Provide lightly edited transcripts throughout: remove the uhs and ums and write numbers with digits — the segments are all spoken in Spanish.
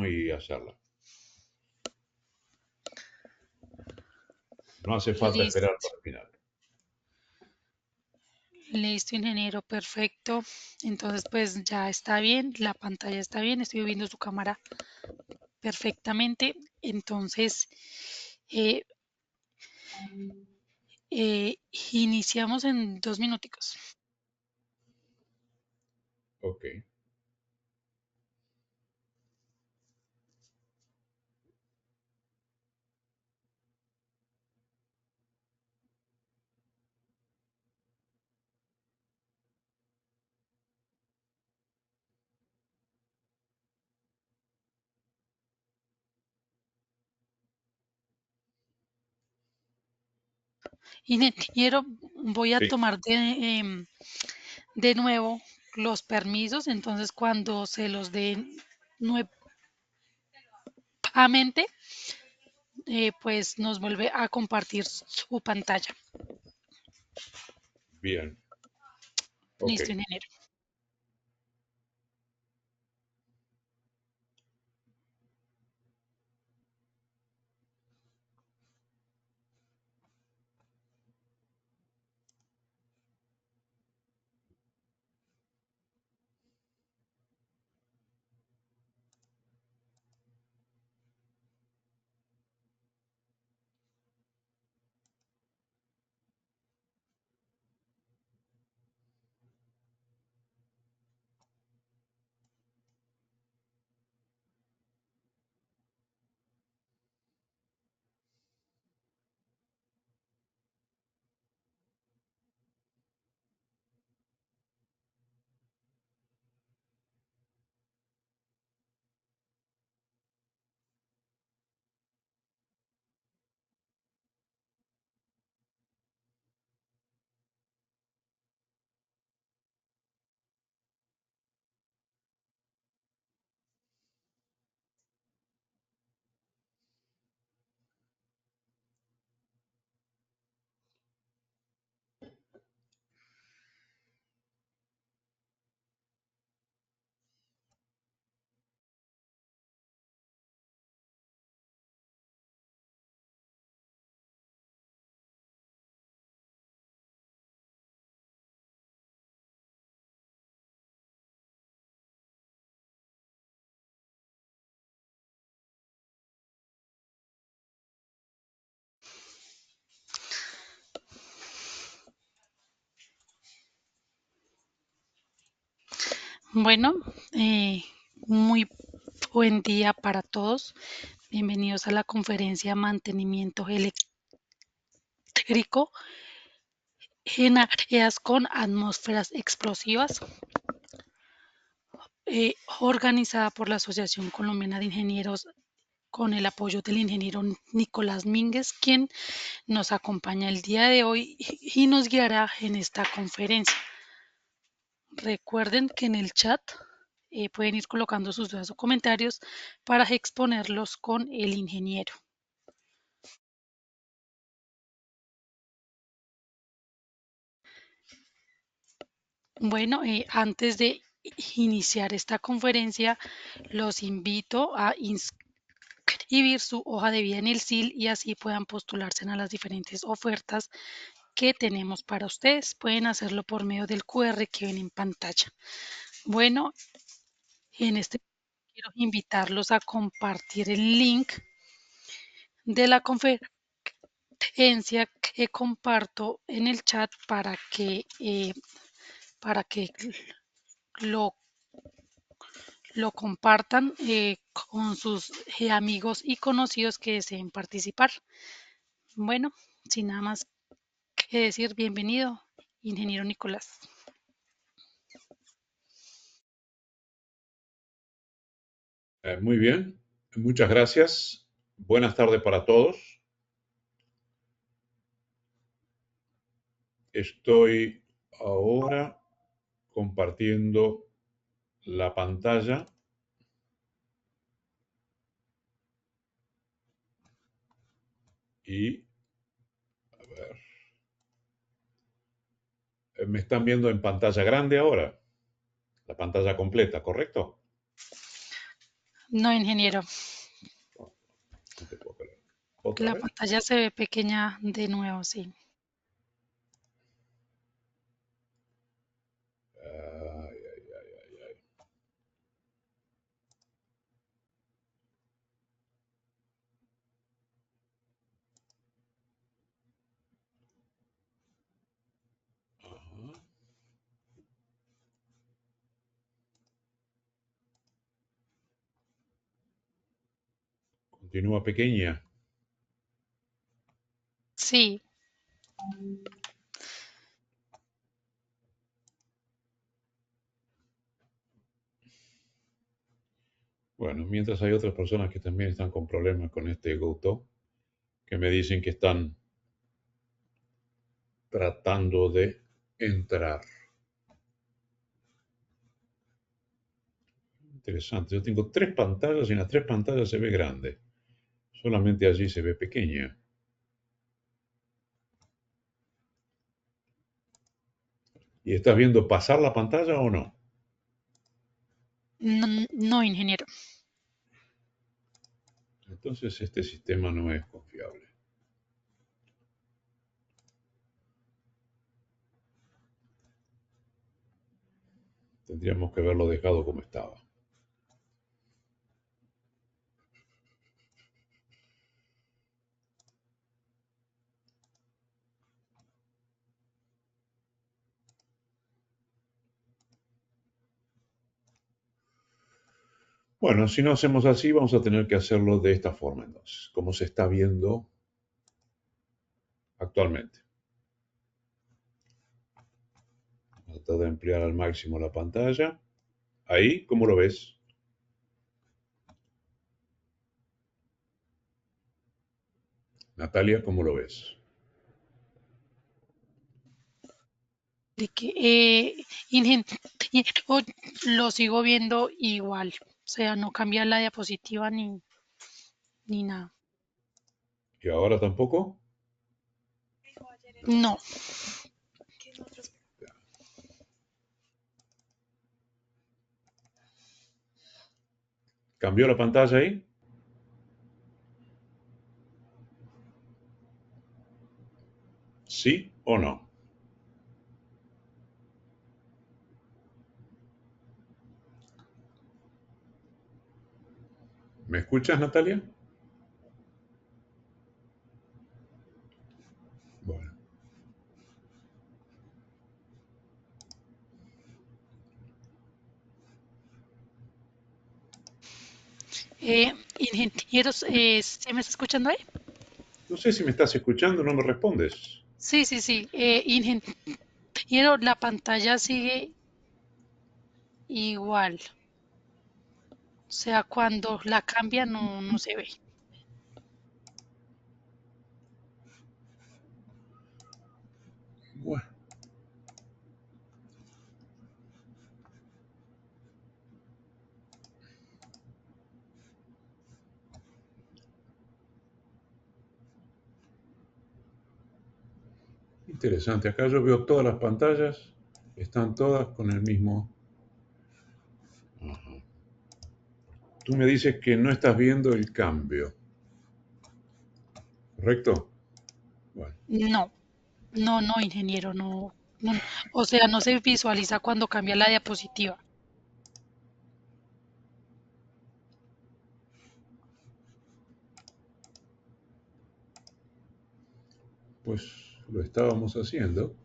mano y hacerla. No hace falta esperar Listo, para el final. listo, ingeniero, perfecto. Entonces, pues ya está bien, la pantalla está bien, estoy viendo su cámara perfectamente. Entonces, eh, eh, iniciamos en 2 minuticos. Ok. Ingeniero, voy a Sí, tomar de nuevo los permisos, entonces cuando se los den nuevamente, pues nos vuelve a compartir su pantalla. bien. Ok. Listo, ingeniero. Bueno, muy buen día para todos. Bienvenidos a la conferencia Mantenimiento Eléctrico en áreas con atmósferas explosivas, organizada por la Asociación Colombiana de Ingenieros con el apoyo del ingeniero Nicolás Mínguez, quien nos acompaña el día de hoy y nos guiará en esta conferencia. Recuerden que en el chat pueden ir colocando sus dudas o comentarios para exponerlos con el ingeniero. Bueno, antes de iniciar esta conferencia, los invito a inscribir su hoja de vida en el SIL y así puedan postularse a las diferentes ofertas que tenemos para ustedes. Pueden hacerlo por medio del QR que ven en pantalla. Bueno, en este quiero invitarlos a compartir el link de la conferencia que comparto en el chat para que lo, lo compartan con sus amigos y conocidos que deseen participar. Bueno, sin nada más que decir, bienvenido, ingeniero Nicolás. Muy bien. Muchas gracias. Buenas tardes para todos. Estoy ahora compartiendo la pantalla y a ver, me están viendo en pantalla grande ahora, la pantalla completa, ¿correcto? No, ingeniero. Oh, no te puedo creer. ¿Otra La vez? pantalla se ve pequeña de nuevo, sí. Ay, ay, ay, ay, ay. Ajá. Continúa pequeña. Sí, Bueno, mientras hay otras personas que también están con problemas con este GoTo, que me dicen que están tratando de entrar. Interesante. Yo tengo tres pantallas y en las tres pantallas se ve grande. Solamente allí se ve pequeña. ¿Y estás viendo pasar la pantalla o no? no, no, ingeniero. Entonces este sistema no es confiable. Tendríamos que haberlo dejado como estaba. Bueno, si no hacemos así, vamos a tener que hacerlo de esta forma entonces, como se está viendo actualmente. Tratar de ampliar al máximo la pantalla. Ahí, ¿cómo lo ves? Natalia, ¿cómo lo ves? De que ingeniero, lo sigo viendo igual. O sea, no cambia la diapositiva ni nada. ¿Y ahora tampoco? No, ¿Cambió la pantalla ahí? ¿Sí o no? ¿Me escuchas, Natalia? Bueno, ingenieros, ¿sí me está escuchando ahí? no sé si me estás escuchando, no me respondes. Sí, sí, sí. Ingeniero, la pantalla sigue igual. O sea, cuando la cambia no se ve. Bueno, interesante. Acá yo veo todas las pantallas, están todas con el mismo. Ajá. Tú me dices que no estás viendo el cambio, ¿correcto? Bueno, No, no, ingeniero, no. O sea, no se visualiza cuando cambia la diapositiva. pues lo estábamos haciendo.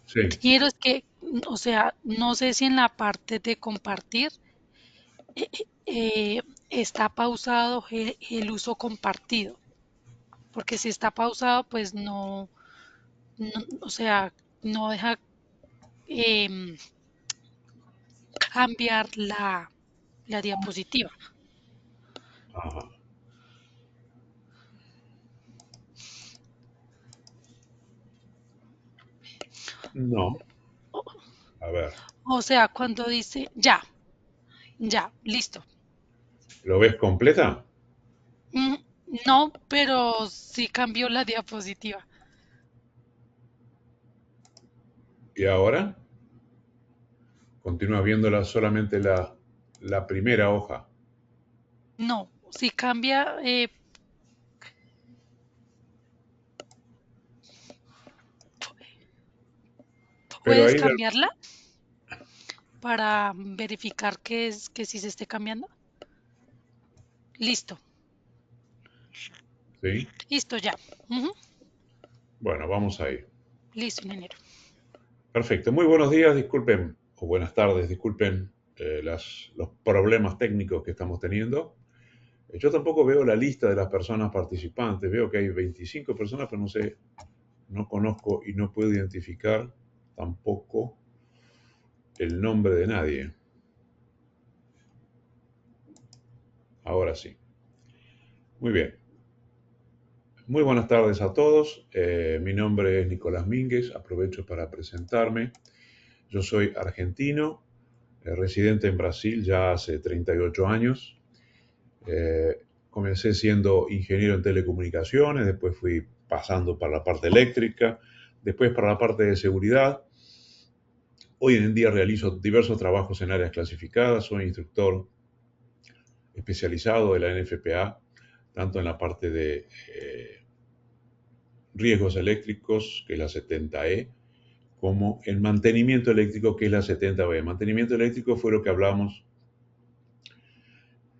Sí. Ingeniero, es que, o sea, no sé si en la parte de compartir está pausado el uso compartido, porque si está pausado, pues o sea, no deja em, cambiar la diapositiva. Ajá. No. A ver, O sea, cuando dice ya, listo. ¿lo ves completa? Mm, no, pero sí cambió la diapositiva. ¿Y ahora? Continúa viéndola solamente la. la primera hoja. No, si cambia, Pero puedes ahí, cambiarla para verificar que sí se esté cambiando. Listo, ¿sí? listo ya. Ujú. Bueno, vamos ahí. Listo, ingeniero. Perfecto. Muy buenos días, disculpen, o buenas tardes, disculpen los problemas técnicos que estamos teniendo. Yo tampoco veo la lista de las personas participantes. Veo que hay 25 personas, pero no sé, no conozco y no puedo identificar tampoco el nombre de nadie. Ahora sí. Muy bien. Muy buenas tardes a todos. Mi nombre es Nicolás Mínguez. Aprovecho para presentarme. Yo soy argentino, residente en Brasil ya hace 38 años. Comencé siendo ingeniero en telecomunicaciones, después fui pasando para la parte eléctrica, después para la parte de seguridad. Hoy en día realizo diversos trabajos en áreas clasificadas, soy instructor especializado de la NFPA, tanto en la parte de riesgos eléctricos, que es la 70E, como en mantenimiento eléctrico, que es la 70B. Mantenimiento eléctrico fue lo que hablamos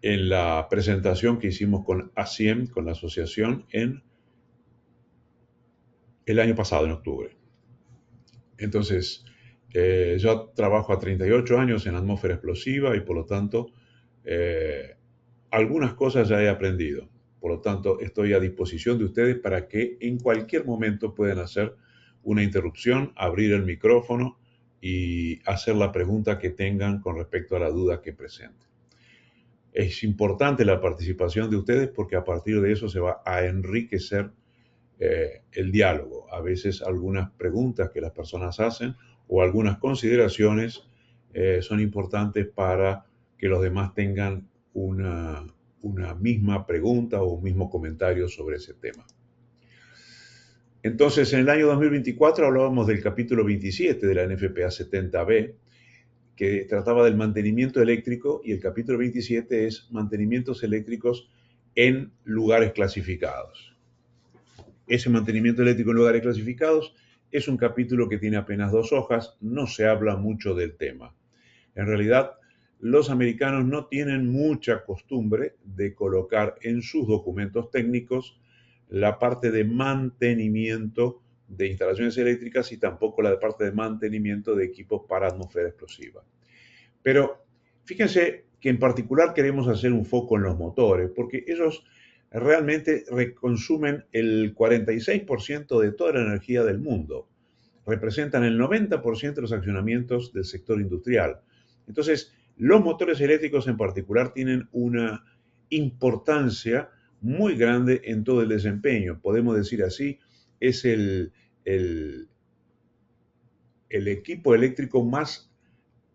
en la presentación que hicimos con ASIEM, con la asociación, en el año pasado, en octubre. Entonces, yo trabajo a 38 años en atmósfera explosiva y por lo tanto, eh, algunas cosas ya he aprendido. Por lo tanto, estoy a disposición de ustedes para que en cualquier momento puedan hacer una interrupción, abrir el micrófono y hacer la pregunta que tengan con respecto a la duda que presenten. Es importante la participación de ustedes porque a partir de eso se va a enriquecer el diálogo. A veces algunas preguntas que las personas hacen o algunas consideraciones son importantes para que los demás tengan una misma pregunta o un mismo comentario sobre ese tema. Entonces, en el año 2024 hablábamos del capítulo 27 de la NFPA 70B, que trataba del mantenimiento eléctrico, y el capítulo 27 es mantenimientos eléctricos en lugares clasificados. Ese mantenimiento eléctrico en lugares clasificados es un capítulo que tiene apenas 2 hojas, no se habla mucho del tema. En realidad, los americanos no tienen mucha costumbre de colocar en sus documentos técnicos la parte de mantenimiento de instalaciones eléctricas y tampoco la parte de mantenimiento de equipos para atmósfera explosiva. Pero fíjense que en particular queremos hacer un foco en los motores, porque ellos realmente consumen el 46% de toda la energía del mundo. Representan el 90% de los accionamientos del sector industrial. Entonces, los motores eléctricos en particular tienen una importancia muy grande en todo el desempeño. Podemos decir así, es el equipo eléctrico más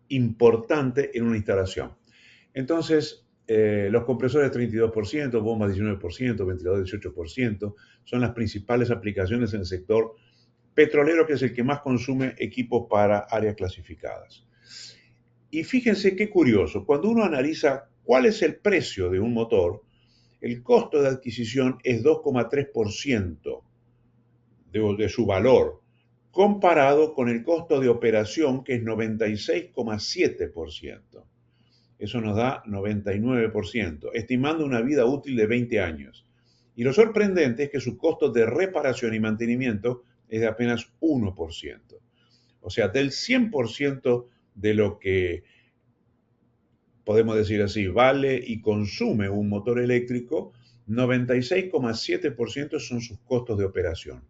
importante en una instalación. Entonces, los compresores 32%, bombas 19%, ventiladores 18%, son las principales aplicaciones en el sector petrolero, que es el que más consume equipos para áreas clasificadas. Y fíjense qué curioso, cuando uno analiza cuál es el precio de un motor, el costo de adquisición es 2,3% de su valor, comparado con el costo de operación, que es 96,7%. Eso nos da 99%, estimando una vida útil de 20 años. Y lo sorprendente es que su costo de reparación y mantenimiento es de apenas 1%. O sea, del 100% de lo que, podemos decir así, vale y consume un motor eléctrico, 96,7% son sus costos de operación.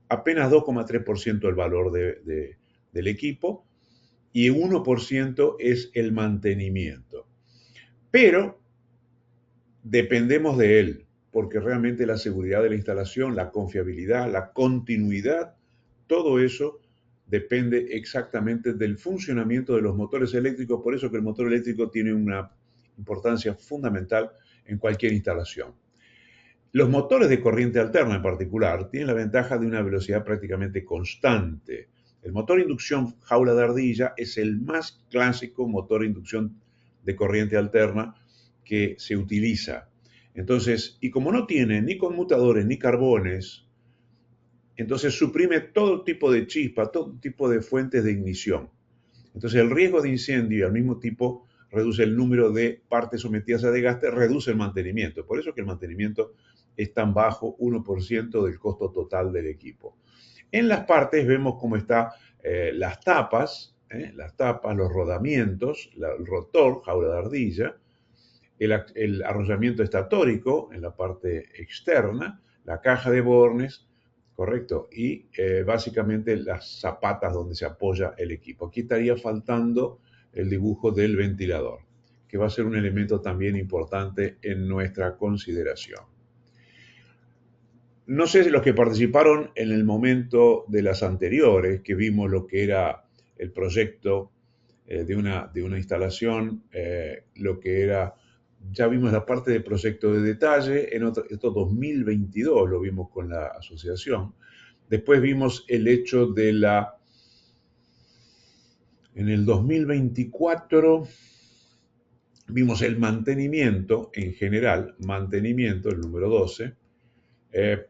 Apenas 2,3% el valor del equipo y 1% es el mantenimiento. Pero dependemos de él, porque realmente la seguridad de la instalación, la confiabilidad, la continuidad, todo eso depende exactamente del funcionamiento de los motores eléctricos. Por eso que el motor eléctrico tiene una importancia fundamental en cualquier instalación. Los motores de corriente alterna en particular tienen la ventaja de una velocidad prácticamente constante. El motor inducción jaula de ardilla es el más clásico motor de inducción de corriente alterna que se utiliza. Entonces, y como no tiene ni conmutadores ni carbones, entonces suprime todo tipo de chispa, todo tipo de fuentes de ignición. Entonces el riesgo de incendio y al mismo tiempo reduce el número de partes sometidas a desgaste, reduce el mantenimiento. Por eso que el mantenimiento es tan bajo, 1% del costo total del equipo. En las partes vemos cómo están las tapas, los rodamientos, el rotor, jaula de ardilla, el arrollamiento estatórico en la parte externa, la caja de bornes, correcto, y básicamente las zapatas donde se apoya el equipo. Aquí estaría faltando el dibujo del ventilador, que va a ser un elemento también importante en nuestra consideración. No sé si los que participaron en el momento de las anteriores, que vimos lo que era el proyecto de una instalación, lo que era, ya vimos la parte de proyecto de detalle, esto 2022 lo vimos con la asociación. Después vimos el hecho en el 2024 vimos el mantenimiento en general, mantenimiento, el número 12.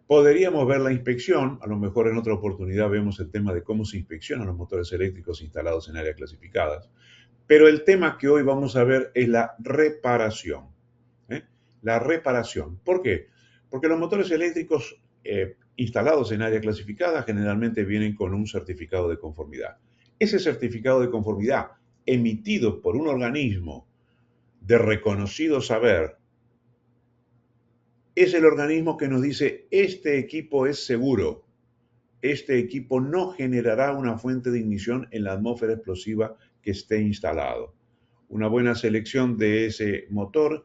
Podríamos ver la inspección, a lo mejor en otra oportunidad vemos el tema de cómo se inspeccionan los motores eléctricos instalados en áreas clasificadas, pero el tema que hoy vamos a ver es la reparación. ¿eh? La reparación. ¿Por qué? Porque los motores eléctricos instalados en área clasificada generalmente vienen con un certificado de conformidad. Ese certificado de conformidad emitido por un organismo de reconocido saber es el organismo que nos dice este equipo es seguro, este equipo no generará una fuente de ignición en la atmósfera explosiva que esté instalado. Una buena selección de ese motor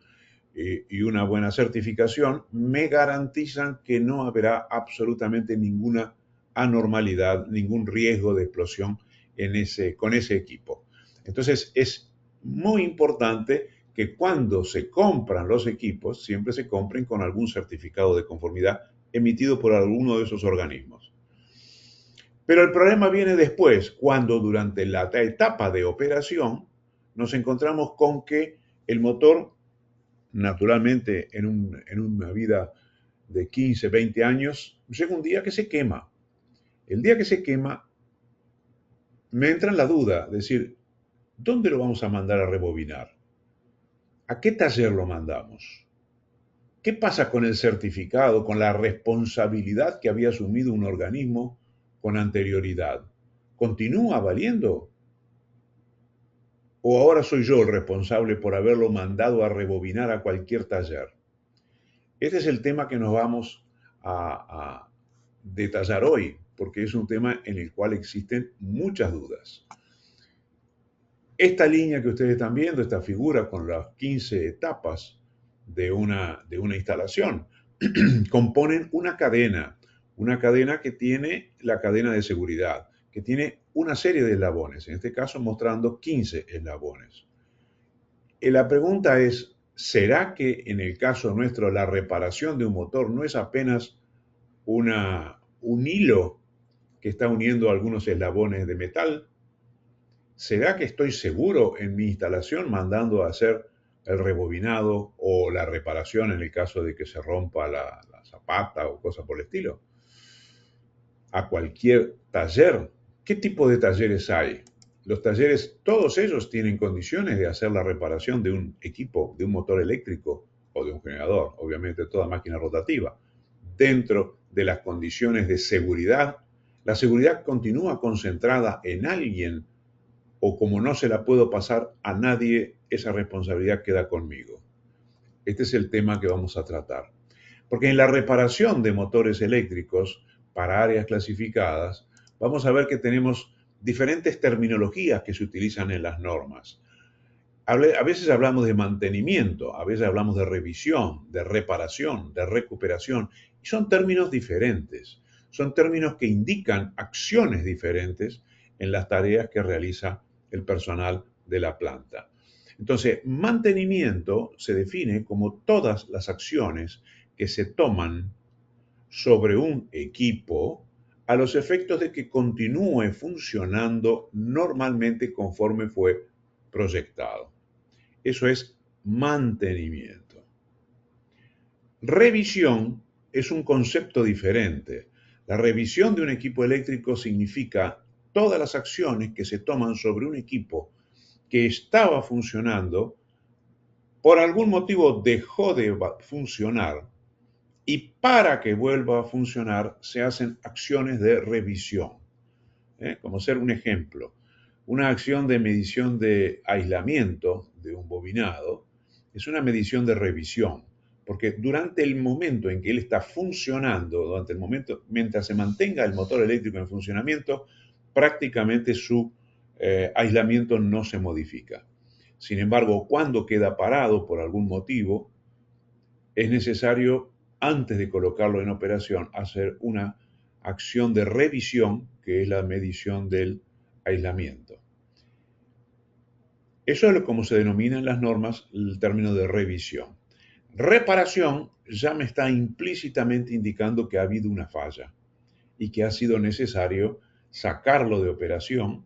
y una buena certificación me garantizan que no habrá absolutamente ninguna anormalidad, ningún riesgo de explosión con ese equipo. Entonces es muy importante que cuando se compran los equipos, siempre se compren con algún certificado de conformidad emitido por alguno de esos organismos. Pero el problema viene después, cuando durante la etapa de operación nos encontramos con que el motor, naturalmente en una vida de 15, 20 años, llega un día que se quema. El día que se quema, me entra en la duda, decir, ¿dónde lo vamos a mandar a rebobinar? ¿A qué taller lo mandamos? ¿Qué pasa con el certificado, con la responsabilidad que había asumido un organismo con anterioridad? ¿Continúa valiendo? ¿O ahora soy yo el responsable por haberlo mandado a rebobinar a cualquier taller? Este es el tema que nos vamos a detallar hoy, porque es un tema en el cual existen muchas dudas. Esta línea que ustedes están viendo, esta figura con las 15 etapas de una instalación, componen una cadena que tiene la cadena de seguridad, que tiene una serie de eslabones, en este caso mostrando 15 eslabones. La pregunta es, ¿será que en el caso nuestro la reparación de un motor no es apenas un hilo que está uniendo algunos eslabones de metal? ¿Será que estoy seguro en mi instalación mandando a hacer el rebobinado o la reparación en el caso de que se rompa la zapata o cosa por el estilo? A cualquier taller. ¿Qué tipo de talleres hay? Los talleres, todos ellos tienen condiciones de hacer la reparación de un equipo, de un motor eléctrico o de un generador, obviamente toda máquina rotativa, dentro de las condiciones de seguridad. La seguridad continúa concentrada en alguien o como no se la puedo pasar a nadie, esa responsabilidad queda conmigo. Este es el tema que vamos a tratar. Porque en la reparación de motores eléctricos para áreas clasificadas, vamos a ver que tenemos diferentes terminologías que se utilizan en las normas. A veces hablamos de mantenimiento, a veces hablamos de revisión, de reparación, de recuperación, y son términos diferentes. Son términos que indican acciones diferentes en las tareas que realiza el personal de la planta. Entonces, mantenimiento se define como todas las acciones que se toman sobre un equipo a los efectos de que continúe funcionando normalmente conforme fue proyectado. Eso es mantenimiento. Revisión es un concepto diferente. La revisión de un equipo eléctrico significa todas las acciones que se toman sobre un equipo que estaba funcionando, por algún motivo dejó de funcionar y para que vuelva a funcionar se hacen acciones de revisión. Como ser un ejemplo, una acción de medición de aislamiento de un bobinado es una medición de revisión, porque durante el momento en que él está funcionando, durante el momento, mientras se mantenga el motor eléctrico en funcionamiento, prácticamente su aislamiento no se modifica. Sin embargo, cuando queda parado por algún motivo, es necesario, antes de colocarlo en operación, hacer una acción de revisión, que es la medición del aislamiento. Eso es como se denomina en las normas el término de revisión. Reparación ya me está implícitamente indicando que ha habido una falla y que ha sido necesario sacarlo de operación,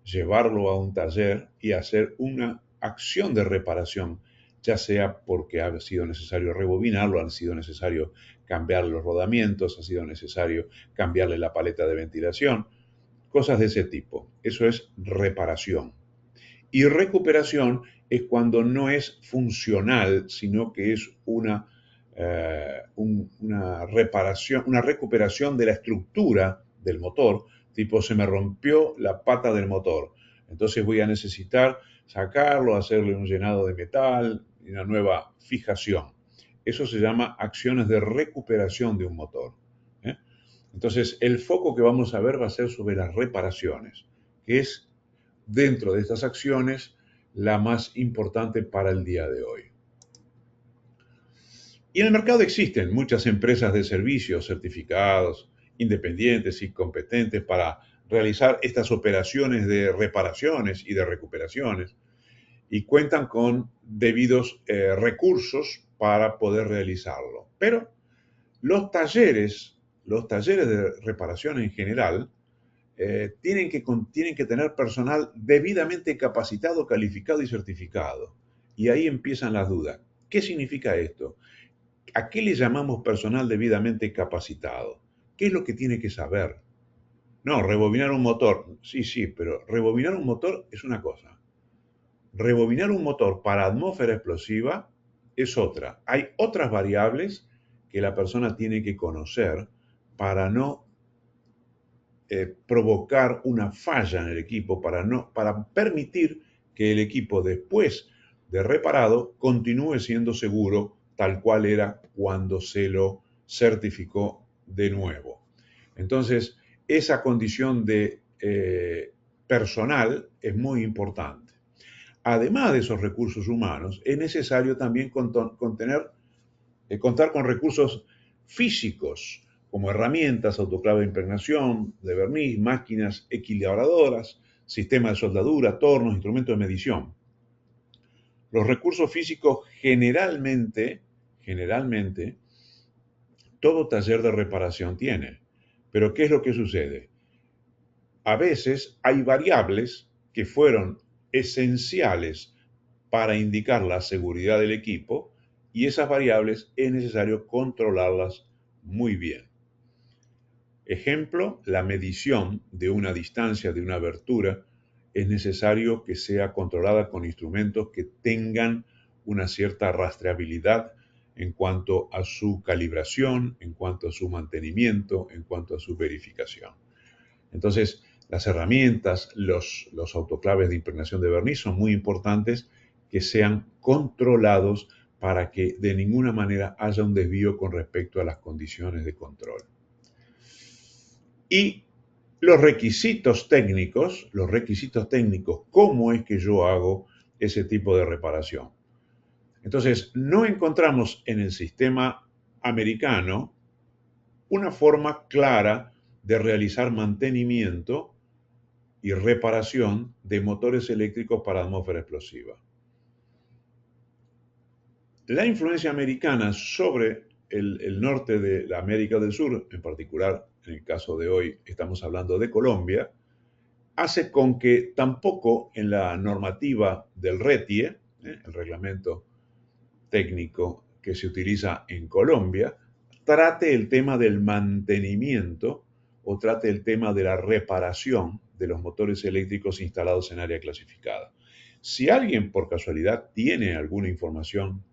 llevarlo a un taller y hacer una acción de reparación, ya sea porque ha sido necesario rebobinarlo, ha sido necesario cambiar los rodamientos, ha sido necesario cambiarle la paleta de ventilación, cosas de ese tipo. Eso es reparación. Y recuperación es cuando no es funcional, sino que es una reparación, una recuperación de la estructura del motor, tipo se me rompió la pata del motor. Entonces voy a necesitar sacarlo, hacerle un llenado de metal y una nueva fijación. Eso se llama acciones de recuperación de un motor. ¿eh? Entonces el foco que vamos a ver va a ser sobre las reparaciones, que es dentro de estas acciones la más importante para el día de hoy. Y en el mercado existen muchas empresas de servicios certificados, independientes y competentes para realizar estas operaciones de reparaciones y de recuperaciones y cuentan con debidos recursos para poder realizarlo. Pero los talleres de reparación en general, tienen que tener personal debidamente capacitado, calificado y certificado. Y ahí empiezan las dudas. ¿Qué significa esto? ¿A qué le llamamos personal debidamente capacitado? ¿Qué es lo que tiene que saber? No, rebobinar un motor. Sí, sí, pero rebobinar un motor es una cosa. Rebobinar un motor para atmósfera explosiva es otra. Hay otras variables que la persona tiene que conocer para no provocar una falla en el equipo, para permitir que el equipo, después de reparado, continúe siendo seguro tal cual era cuando se lo certificó de nuevo. Entonces, esa condición de personal es muy importante. Además de esos recursos humanos, es necesario también contar con recursos físicos, como herramientas, autoclave de impregnación, de verniz, máquinas equilibradoras, sistema de soldadura, tornos, instrumentos de medición. Los recursos físicos generalmente, todo taller de reparación tiene. Pero ¿qué es lo que sucede? A veces hay variables que fueron esenciales para indicar la seguridad del equipo y esas variables es necesario controlarlas muy bien. Ejemplo, la medición de una distancia de una abertura es necesario que sea controlada con instrumentos que tengan una cierta rastreabilidad en cuanto a su calibración, en cuanto a su mantenimiento, en cuanto a su verificación. Entonces, las herramientas, los autoclaves de impregnación de verniz son muy importantes que sean controlados para que de ninguna manera haya un desvío con respecto a las condiciones de control. Y los requisitos técnicos, ¿cómo es que yo hago ese tipo de reparación? Entonces, no encontramos en el sistema americano una forma clara de realizar mantenimiento y reparación de motores eléctricos para atmósfera explosiva. La influencia americana sobre el norte de la América del Sur, en particular en el caso de hoy estamos hablando de Colombia, hace con que tampoco en la normativa del RETIE, el reglamento técnico que se utiliza en Colombia, trate el tema del mantenimiento o trate el tema de la reparación de los motores eléctricos instalados en área clasificada. Si alguien por casualidad tiene alguna información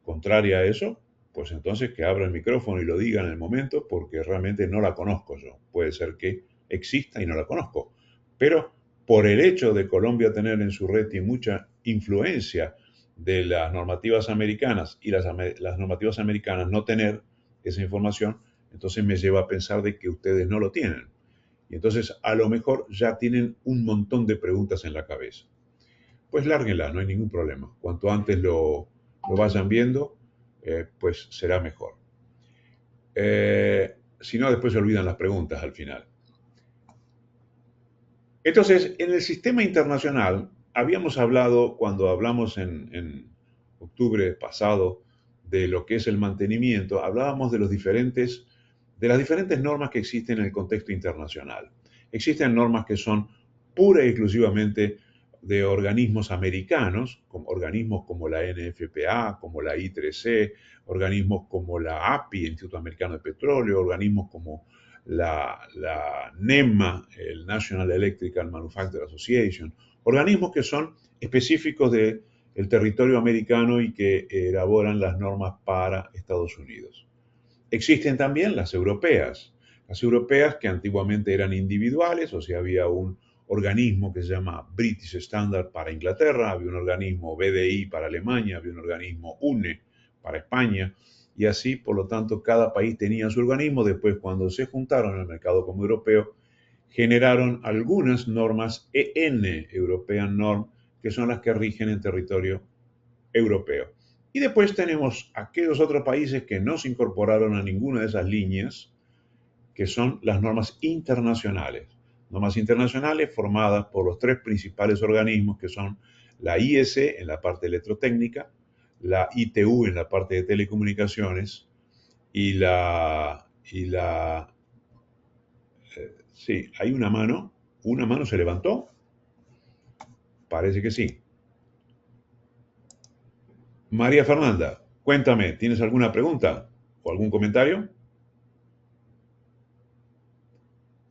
contraria a eso, pues entonces que abra el micrófono y lo diga en el momento, porque realmente no la conozco yo. Puede ser que exista y no la conozco. Pero por el hecho de Colombia tener en su red mucha influencia de las normativas americanas y las normativas americanas no tener esa información, entonces me lleva a pensar de que ustedes no lo tienen. Y entonces a lo mejor ya tienen un montón de preguntas en la cabeza. Pues lárguenla, no hay ningún problema. Cuanto antes lo vayan viendo, pues será mejor. Si no, después se olvidan las preguntas al final. Entonces, en el sistema internacional, habíamos hablado, cuando hablamos en octubre pasado, de lo que es el mantenimiento, hablábamos de las diferentes normas que existen en el contexto internacional. Existen normas que son pura y exclusivamente de organismos americanos, como organismos como la NFPA, como la I3C, organismos como la API, Instituto Americano de Petróleo, organismos como la NEMA, el National Electrical Manufacturing Association, organismos que son específicos del territorio americano y que elaboran las normas para Estados Unidos. Existen también las europeas que antiguamente eran individuales, o sea, había un organismo que se llama British Standard para Inglaterra, había un organismo BDI para Alemania, había un organismo UNE para España, y así, por lo tanto, cada país tenía su organismo. Después, cuando se juntaron en el mercado común europeo, generaron algunas normas EN, European Norm, que son las que rigen en territorio europeo. Y después tenemos aquellos otros países que no se incorporaron a ninguna de esas líneas, que son las normas internacionales. Normas internacionales formadas por los tres principales organismos, que son la IEC en la parte electrotécnica, la ITU en la parte de telecomunicaciones y sí, hay una mano se levantó, parece que sí. María Fernanda, cuéntame, ¿tienes alguna pregunta o algún comentario?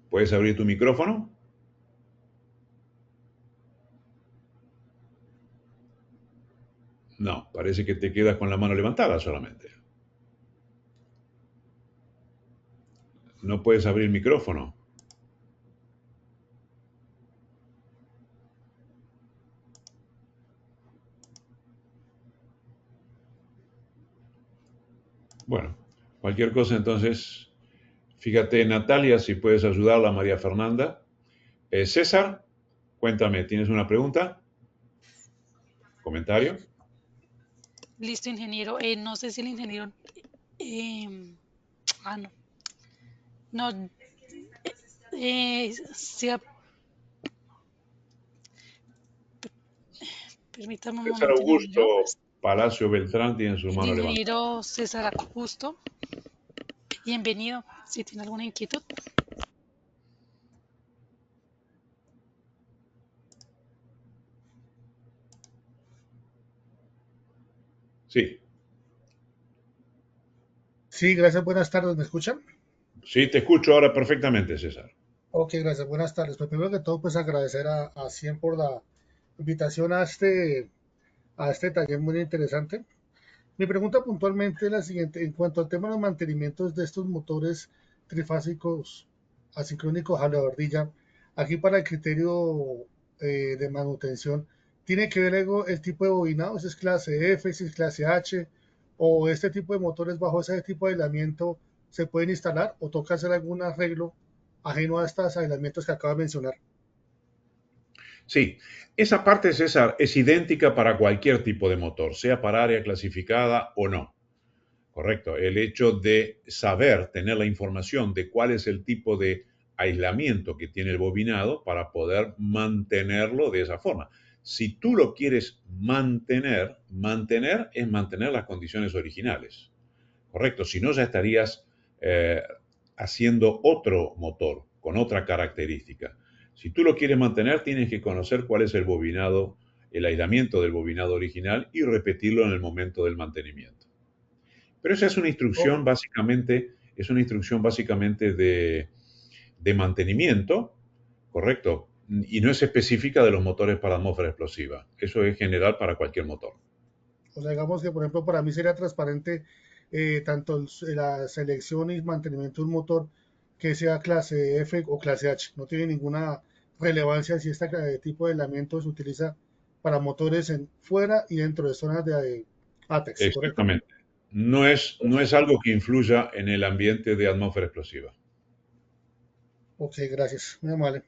¿Puedes abrir tu micrófono? No, parece que te quedas con la mano levantada solamente. No puedes abrir el micrófono. Bueno, cualquier cosa entonces, fíjate Natalia, si puedes ayudarla a María Fernanda. César, cuéntame, ¿tienes una pregunta? ¿Comentario? Listo, ingeniero. No sé si el ingeniero... em, no. No, sea, permítame un César momento, Augusto ingeniero. Palacio Beltrán tiene su El mano levantada. ingeniero César Augusto, bienvenido. Si tiene alguna inquietud. Sí, Sí, gracias, buenas tardes, ¿me escuchan? sí, te escucho ahora perfectamente, César. Ok, gracias, buenas tardes. Pues primero que todo, pues agradecer a Cien por la invitación a este taller muy interesante. Mi pregunta puntualmente es la siguiente, en cuanto al tema de los mantenimientos de estos motores trifásicos asincrónicos a la bordilla, aquí para el criterio de manutención, ¿tiene que ver algo el tipo de bobinado? ¿Si es clase F, si es clase H? ¿O este tipo de motores bajo ese tipo de aislamiento se pueden instalar o toca hacer algún arreglo ajeno a estos aislamientos que acabo de mencionar? Sí, esa parte, César, es idéntica para cualquier tipo de motor, sea para área clasificada o no. Correcto. El hecho de saber, tener la información de cuál es el tipo de aislamiento que tiene el bobinado para poder mantenerlo de esa forma. Si tú lo quieres mantener es mantener las condiciones originales. Correcto. Si no, ya estarías eh, haciendo otro motor con otra característica. Si tú lo quieres mantener, tienes que conocer cuál es el bobinado el aislamiento del bobinado original y repetirlo en el momento del mantenimiento. Pero esa es una instrucción básicamente de mantenimiento, ¿correcto? Y no es específica de los motores para atmósfera explosiva. Eso es general para cualquier motor. O sea, digamos que, por ejemplo, para mí sería transparente tanto la selección y mantenimiento de un motor que sea clase F o clase H. No tiene ninguna relevancia si este tipo de aislamiento se utiliza para motores fuera y dentro de zonas de ATEX, ¿correcto? Exactamente. No es algo que influya en el ambiente de atmósfera explosiva. Ok, gracias. Muy amable.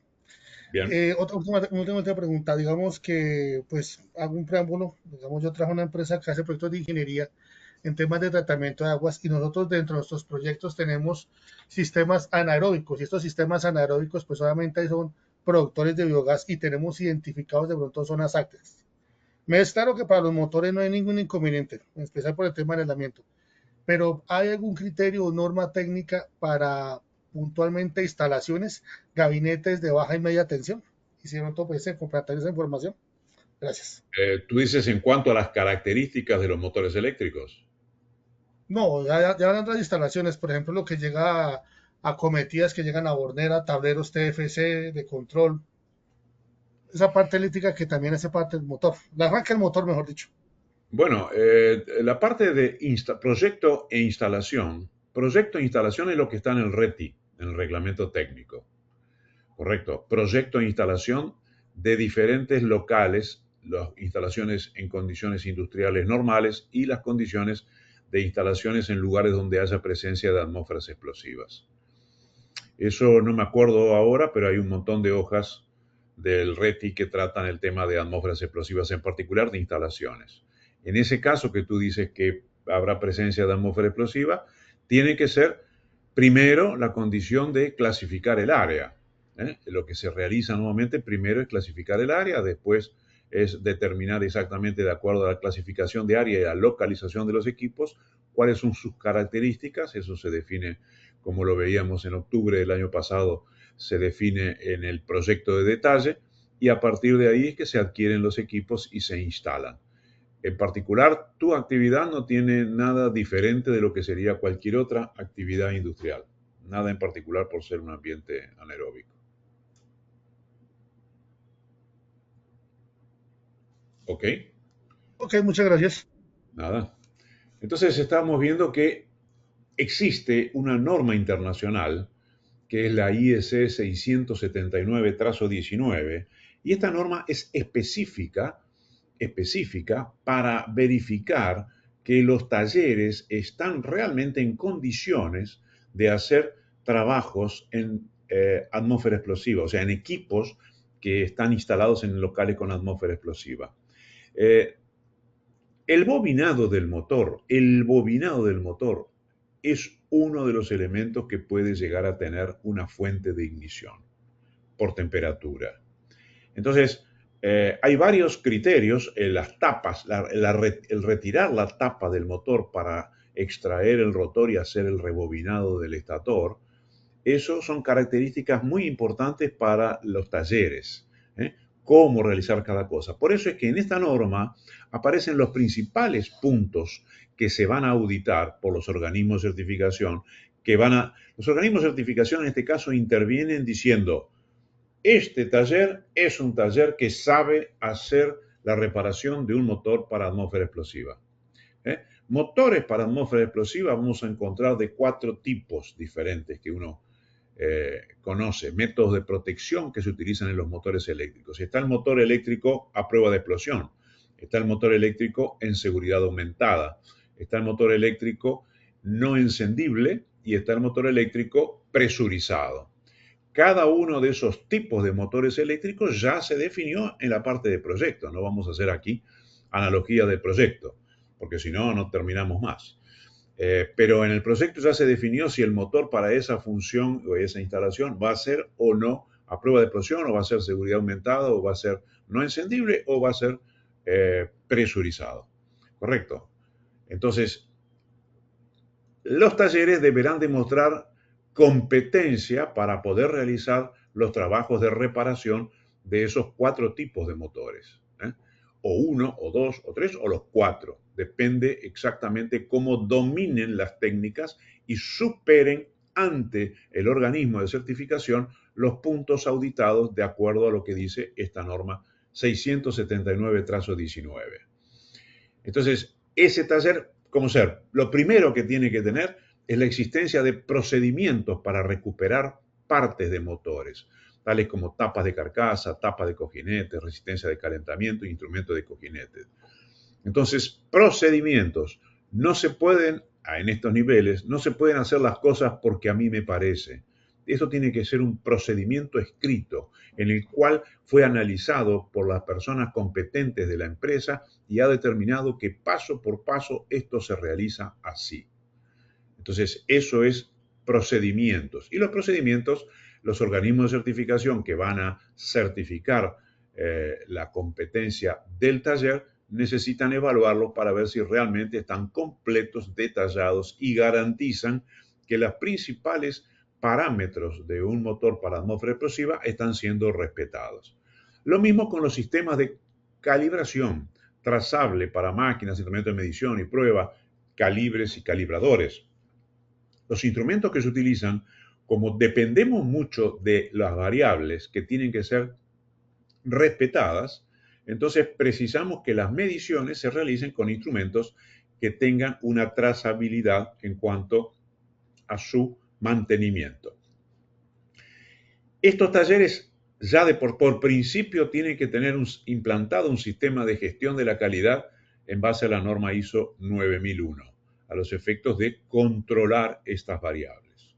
Bien. Última pregunta. Digamos que, pues, hago un preámbulo. Digamos, yo trabajo en una empresa que hace proyectos de ingeniería en temas de tratamiento de aguas y nosotros dentro de nuestros proyectos tenemos sistemas anaeróbicos y estos sistemas anaeróbicos pues obviamente son productores de biogás y tenemos identificados de pronto zonas ácticas. Me es claro que para los motores no hay ningún inconveniente, en especial por el tema del aislamiento, pero ¿hay algún criterio o norma técnica para puntualmente instalaciones, gabinetes de baja y media tensión? Y si no, pues compartir esa información. Gracias. Tú dices en cuanto a las características de los motores eléctricos. No, ya hablando de instalaciones, por ejemplo, lo que llega a cometidas que llegan a Bornera, tableros TFC de control, esa parte eléctrica que también hace parte del motor, la arranca el motor, mejor dicho. Bueno, la parte de proyecto e instalación es lo que está en el RETI, en el reglamento técnico, correcto. Proyecto e instalación de diferentes locales, las instalaciones en condiciones industriales normales y las condiciones de instalaciones en lugares donde haya presencia de atmósferas explosivas. Eso no me acuerdo ahora, pero hay un montón de hojas del RETI que tratan el tema de atmósferas explosivas, en particular de instalaciones. En ese caso que tú dices que habrá presencia de atmósfera explosiva, tiene que ser primero la condición de clasificar el área. Lo que se realiza nuevamente primero es clasificar el área, después es determinar exactamente de acuerdo a la clasificación de área y a la localización de los equipos cuáles son sus características. Eso se define, como lo veíamos en octubre del año pasado, se define en el proyecto de detalle y a partir de ahí es que se adquieren los equipos y se instalan. En particular, tu actividad no tiene nada diferente de lo que sería cualquier otra actividad industrial. Nada en particular por ser un ambiente anaeróbico. ¿Ok? Ok, muchas gracias. Nada. Entonces estamos viendo que existe una norma internacional que es la IEC 679-19, y esta norma es específica para verificar que los talleres están realmente en condiciones de hacer trabajos en atmósfera explosiva, o sea, en equipos que están instalados en locales con atmósfera explosiva. Eh, el bobinado del motor es uno de los elementos que puede llegar a tener una fuente de ignición por temperatura. Entonces, hay varios criterios, las tapas, el retirar la tapa del motor para extraer el rotor y hacer el rebobinado del estator. Eso son características muy importantes para los talleres, ¿eh? Cómo realizar cada cosa. Por eso es que en esta norma aparecen los principales puntos que se van a auditar por los organismos de certificación, los organismos de certificación en este caso intervienen diciendo: este taller es un taller que sabe hacer la reparación de un motor para atmósfera explosiva. Motores para atmósfera explosiva vamos a encontrar de 4 tipos diferentes que uno conoce, métodos de protección que se utilizan en los motores eléctricos. Está el motor eléctrico a prueba de explosión, está el motor eléctrico en seguridad aumentada, está el motor eléctrico no encendible y está el motor eléctrico presurizado. Cada uno de esos tipos de motores eléctricos ya se definió en la parte de proyecto. No vamos a hacer aquí analogía de proyecto, porque si no, no terminamos más. Pero en el proyecto ya se definió si el motor para esa función o esa instalación va a ser o no a prueba de explosión, o va a ser seguridad aumentada, o va a ser no encendible, o va a ser presurizado. ¿Correcto? Entonces, los talleres deberán demostrar competencia para poder realizar los trabajos de reparación de esos 4 tipos de motores. o uno, o dos, o tres, o los cuatro. Depende exactamente cómo dominen las técnicas y superen ante el organismo de certificación los puntos auditados de acuerdo a lo que dice esta norma 679/19. Entonces, ese taller, ¿cómo ser? Lo primero que tiene que tener es la existencia de procedimientos para recuperar partes de motores, tales como tapas de carcasa, tapas de cojinetes, resistencia de calentamiento, instrumentos de cojinetes. Entonces, procedimientos. No se pueden, en estos niveles, no se pueden hacer las cosas porque a mí me parece. Eso tiene que ser un procedimiento escrito en el cual fue analizado por las personas competentes de la empresa y ha determinado que paso por paso esto se realiza así. Entonces, eso es procedimientos. Y los procedimientos, los organismos de certificación que van a certificar la competencia del taller, necesitan evaluarlos para ver si realmente están completos, detallados y garantizan que los principales parámetros de un motor para atmósfera explosiva están siendo respetados. Lo mismo con los sistemas de calibración trazable para máquinas, instrumentos de medición y prueba, calibres y calibradores. Los instrumentos que se utilizan, como dependemos mucho de las variables que tienen que ser respetadas, entonces precisamos que las mediciones se realicen con instrumentos que tengan una trazabilidad en cuanto a su mantenimiento. Estos talleres ya por principio tienen que tener implantado un sistema de gestión de la calidad en base a la norma ISO 9001, a los efectos de controlar estas variables.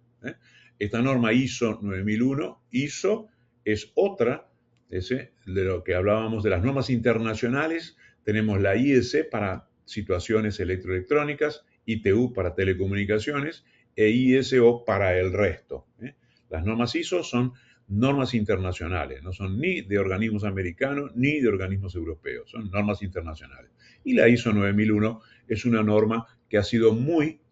Esta norma ISO 9001, ISO es otra, de lo que hablábamos de las normas internacionales. Tenemos la IEC para situaciones electroelectrónicas, ITU para telecomunicaciones e ISO para el resto. Las normas ISO son normas internacionales, no son ni de organismos americanos ni de organismos europeos, son normas internacionales. Y la ISO 9001 es una norma que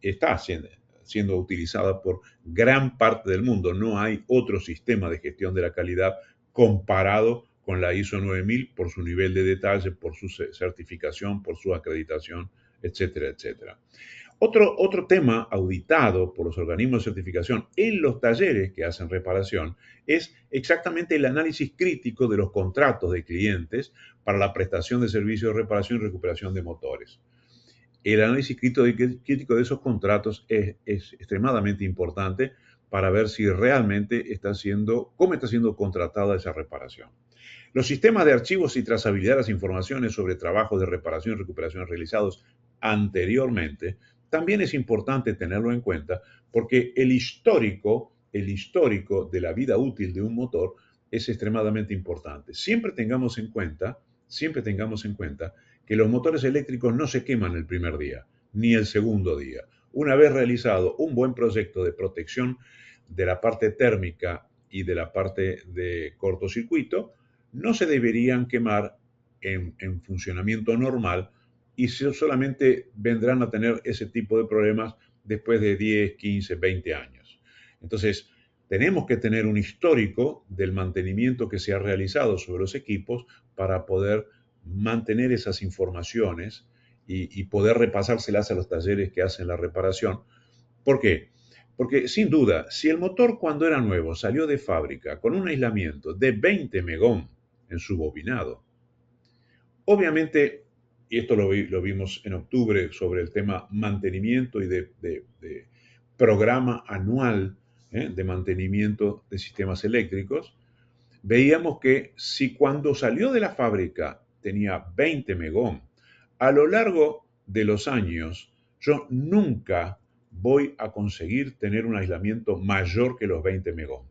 está siendo utilizada por gran parte del mundo. No hay otro sistema de gestión de la calidad comparado con la ISO 9000 por su nivel de detalle, por su certificación, por su acreditación, etcétera, etcétera. Otro tema auditado por los organismos de certificación en los talleres que hacen reparación es exactamente el análisis crítico de los contratos de clientes para la prestación de servicios de reparación y recuperación de motores. El análisis crítico de esos contratos es extremadamente importante para ver si realmente cómo está siendo contratada esa reparación. Los sistemas de archivos y trazabilidad de las informaciones sobre trabajos de reparación y recuperación realizados anteriormente también es importante tenerlo en cuenta porque el histórico de la vida útil de un motor es extremadamente importante. Siempre tengamos en cuenta que los motores eléctricos no se queman el primer día, ni el segundo día. Una vez realizado un buen proyecto de protección de la parte térmica y de la parte de cortocircuito, no se deberían quemar en funcionamiento normal y solamente vendrán a tener ese tipo de problemas después de 10, 15, 20 años. Entonces, tenemos que tener un histórico del mantenimiento que se ha realizado sobre los equipos para poder mantener esas informaciones y poder repasárselas a los talleres que hacen la reparación. ¿Por qué? Porque sin duda, si el motor cuando era nuevo salió de fábrica con un aislamiento de 20 megón en su bobinado, obviamente, y esto lo vimos en octubre sobre el tema mantenimiento y de programa anual de mantenimiento de sistemas eléctricos, veíamos que si cuando salió de la fábrica tenía 20 megón, a lo largo de los años yo nunca voy a conseguir tener un aislamiento mayor que los 20 megón.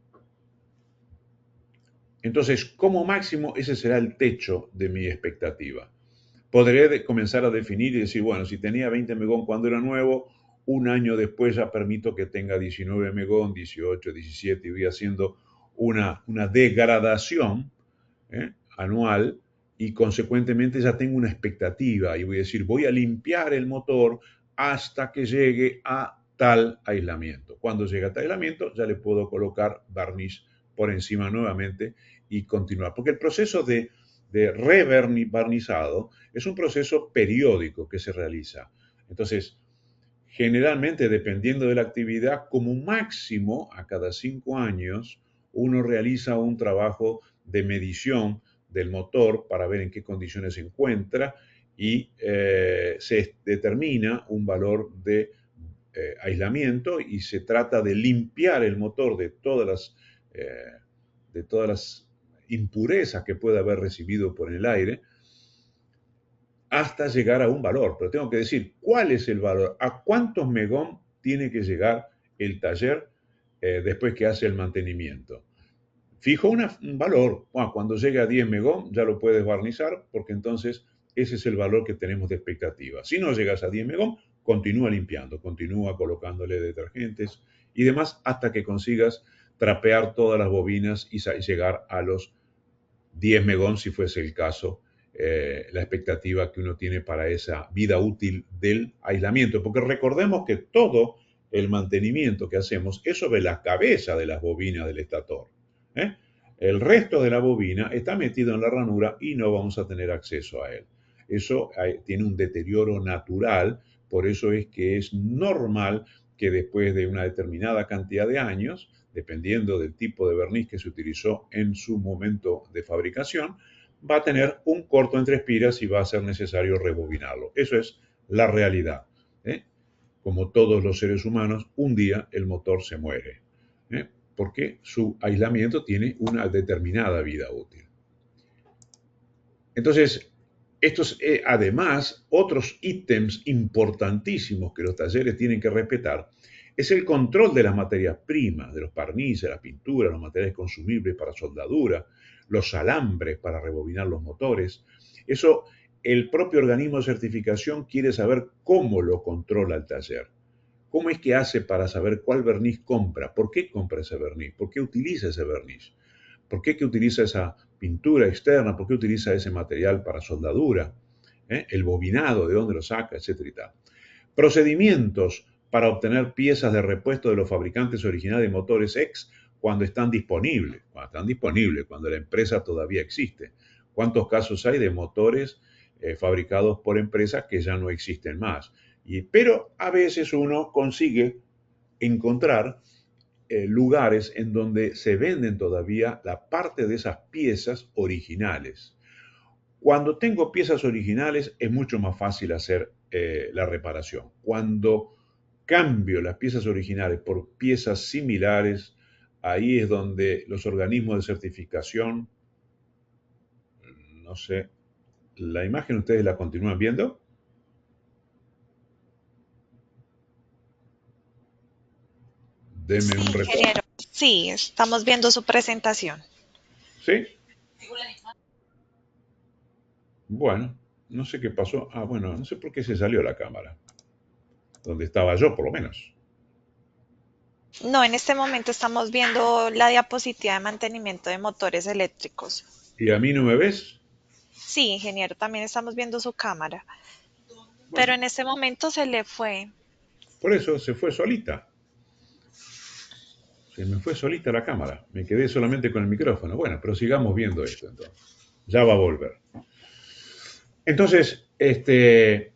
Entonces, como máximo, ese será el techo de mi expectativa. Podré comenzar a definir y decir, bueno, si tenía 20 megón cuando era nuevo, un año después ya permito que tenga 19 megón, 18, 17 y voy haciendo una degradación anual y consecuentemente ya tengo una expectativa y voy a decir, voy a limpiar el motor hasta que llegue a tal aislamiento. Cuando llegue a tal aislamiento ya le puedo colocar barniz por encima nuevamente y continuar. Porque el proceso de de rebarnizado es un proceso periódico que se realiza. Entonces, generalmente, dependiendo de la actividad, como máximo a cada 5 años, uno realiza un trabajo de medición del motor para ver en qué condiciones se encuentra y se determina un valor de aislamiento y se trata de limpiar el motor de todas las impurezas que pueda haber recibido por el aire hasta llegar a un valor. Pero tengo que decir, ¿cuál es el valor? ¿A cuántos megón tiene que llegar el taller después que hace el mantenimiento? Fijo un valor. Bueno, cuando llegue a 10 megón ya lo puedes barnizar porque entonces ese es el valor que tenemos de expectativa. Si no llegas a 10 megón, continúa limpiando, continúa colocándole detergentes y demás hasta que consigas trapear todas las bobinas y llegar a los 10 megón si fuese el caso, la expectativa que uno tiene para esa vida útil del aislamiento. Porque recordemos que todo el mantenimiento que hacemos es sobre la cabeza de las bobinas del estator. ¿eh? El resto de la bobina está metido en la ranura y no vamos a tener acceso a él. Eso tiene un deterioro natural, por eso es que es normal que después de una determinada cantidad de años, dependiendo del tipo de verniz que se utilizó en su momento de fabricación, va a tener un corto entre espiras y va a ser necesario rebobinarlo. Eso es la realidad. Como todos los seres humanos, un día el motor se muere, porque su aislamiento tiene una determinada vida útil. Entonces, estos, además, otros ítems importantísimos que los talleres tienen que respetar es el control de las materias primas, de los barnices, la pintura, los materiales consumibles para soldadura, los alambres para rebobinar los motores. Eso, el propio organismo de certificación quiere saber cómo lo controla el taller. ¿Cómo es que hace para saber cuál verniz compra? ¿Por qué compra ese verniz? ¿Por qué utiliza ese verniz? ¿Por qué que utiliza esa pintura externa? ¿Por qué utiliza ese material para soldadura? El bobinado, ¿de dónde lo saca? Etcétera y tal. Procedimientos para obtener piezas de repuesto de los fabricantes originales de motores X cuando están disponibles. Cuando la empresa todavía existe. ¿Cuántos casos hay de motores fabricados por empresas que ya no existen más? Pero a veces uno consigue encontrar lugares en donde se venden todavía la parte de esas piezas originales. Cuando tengo piezas originales es mucho más fácil hacer la reparación. Cuando cambio las piezas originales por piezas similares, ahí es donde los organismos de certificación, no sé, la imagen ustedes la continúan viendo. Denme un retorno. Ingeniero. Sí, estamos viendo su presentación. ¿Sí? Bueno, no sé qué pasó. Ah, bueno, no sé por qué se salió la cámara. Donde estaba yo, por lo menos. No, en este momento estamos viendo la diapositiva de mantenimiento de motores eléctricos. ¿Y a mí no me ves? Sí, ingeniero, también estamos viendo su cámara. Bueno, Pero en este momento se le fue. por eso se fue solita. Se me fue solita la cámara. Me quedé solamente con el micrófono. Bueno, pero sigamos viendo esto entonces. Ya va a volver. Entonces, esas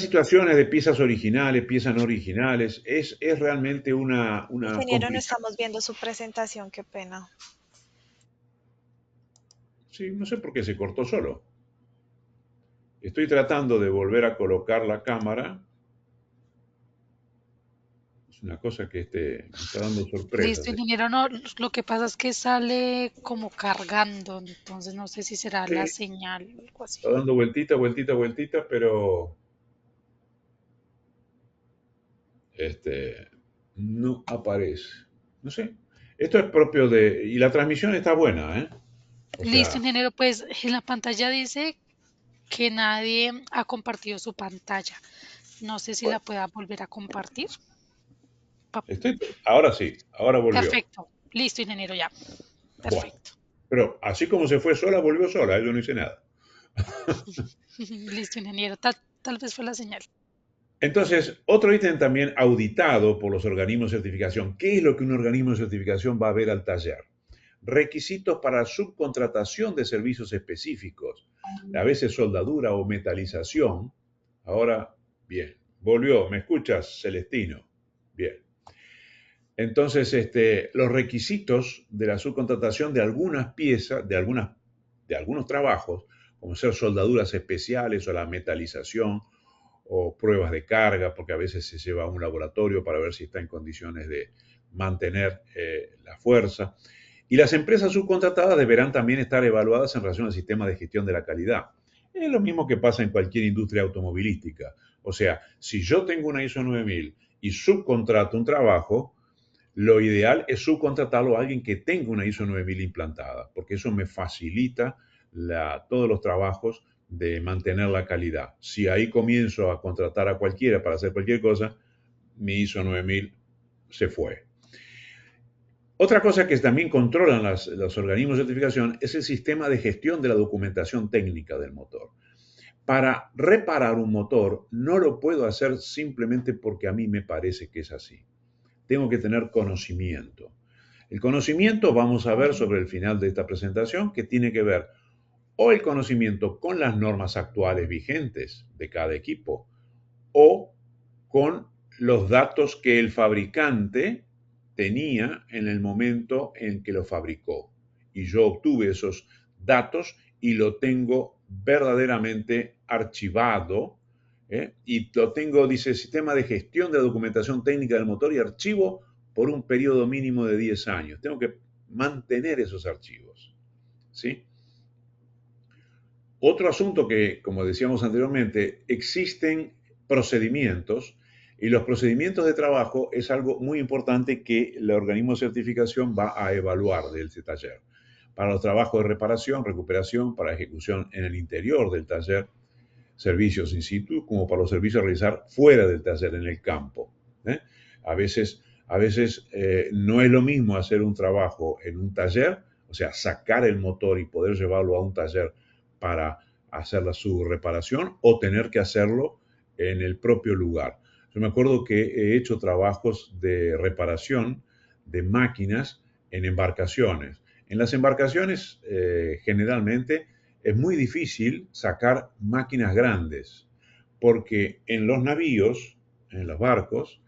situaciones de piezas originales, piezas no originales, es realmente una Ingeniero, no complicación. estamos viendo su presentación, qué pena. Sí, no sé por qué se cortó solo. Estoy tratando de volver a colocar la cámara. Es una cosa que me está dando sorpresas. Listo, ingeniero, no, lo que pasa es que sale como cargando, entonces no sé si será la Sí, señal o algo así. está dando vueltita, vueltita, vueltita, pero no aparece. No sé. Esto es propio de... Y la transmisión está buena, ¿eh? O Listo, sea, ingeniero, pues en la pantalla dice que nadie ha compartido su pantalla. No sé si la bueno, pueda volver a compartir. Pa- ahora sí, ahora volvió. Perfecto. Listo, ingeniero, ya. Bueno, Perfecto. pero así como se fue sola, volvió sola, yo no hice nada. Listo, ingeniero. Tal vez fue la señal. Entonces, otro ítem también auditado por los organismos de certificación. ¿Qué es lo que un organismo de certificación va a ver al taller? requisitos para subcontratación de servicios específicos, a veces soldadura o metalización. Ahora, bien, volvió, ¿me escuchas, Celestino? Bien. Entonces, los requisitos de la subcontratación de algunas piezas, de algunos trabajos, como ser soldaduras especiales o la metalización o pruebas de carga, porque a veces se lleva a un laboratorio para ver si está en condiciones de mantener la fuerza. Y las empresas subcontratadas deberán también estar evaluadas en relación al sistema de gestión de la calidad. Es lo mismo que pasa en cualquier industria automovilística. O sea, si yo tengo una ISO 9000 y subcontrato un trabajo, lo ideal es subcontratarlo a alguien que tenga una ISO 9000 implantada, porque eso me facilita todos los trabajos de mantener la calidad. Si ahí comienzo a contratar a cualquiera para hacer cualquier cosa, mi ISO 9000 se fue. Otra cosa que también controlan los organismos de certificación es el sistema de gestión de la documentación técnica del motor. Para reparar un motor no lo puedo hacer simplemente porque a mí me parece que es así. Tengo que tener conocimiento. El conocimiento, vamos a ver sobre el final de esta presentación, que tiene que ver o el conocimiento con las normas actuales vigentes de cada equipo o con los datos que el fabricante tenía en el momento en que lo fabricó. Y yo obtuve esos datos y lo tengo verdaderamente archivado, y lo tengo, dice, sistema de gestión de documentación técnica del motor y archivo por un periodo mínimo de 10 años. Tengo que mantener esos archivos, ¿sí? Otro asunto que, como decíamos anteriormente, existen procedimientos y los procedimientos de trabajo es algo muy importante que el organismo de certificación va a evaluar del taller. Para los trabajos de reparación, recuperación, para ejecución en el interior del taller, servicios in situ, como para los servicios a realizar fuera del taller, en el campo. A veces no es lo mismo hacer un trabajo en un taller, o sea, sacar el motor y poder llevarlo a un taller para hacer su reparación, o tener que hacerlo en el propio lugar. Yo me acuerdo que he hecho trabajos de reparación de máquinas en embarcaciones. En las embarcaciones, generalmente, es muy difícil sacar máquinas grandes, porque en los navíos, en los barcos,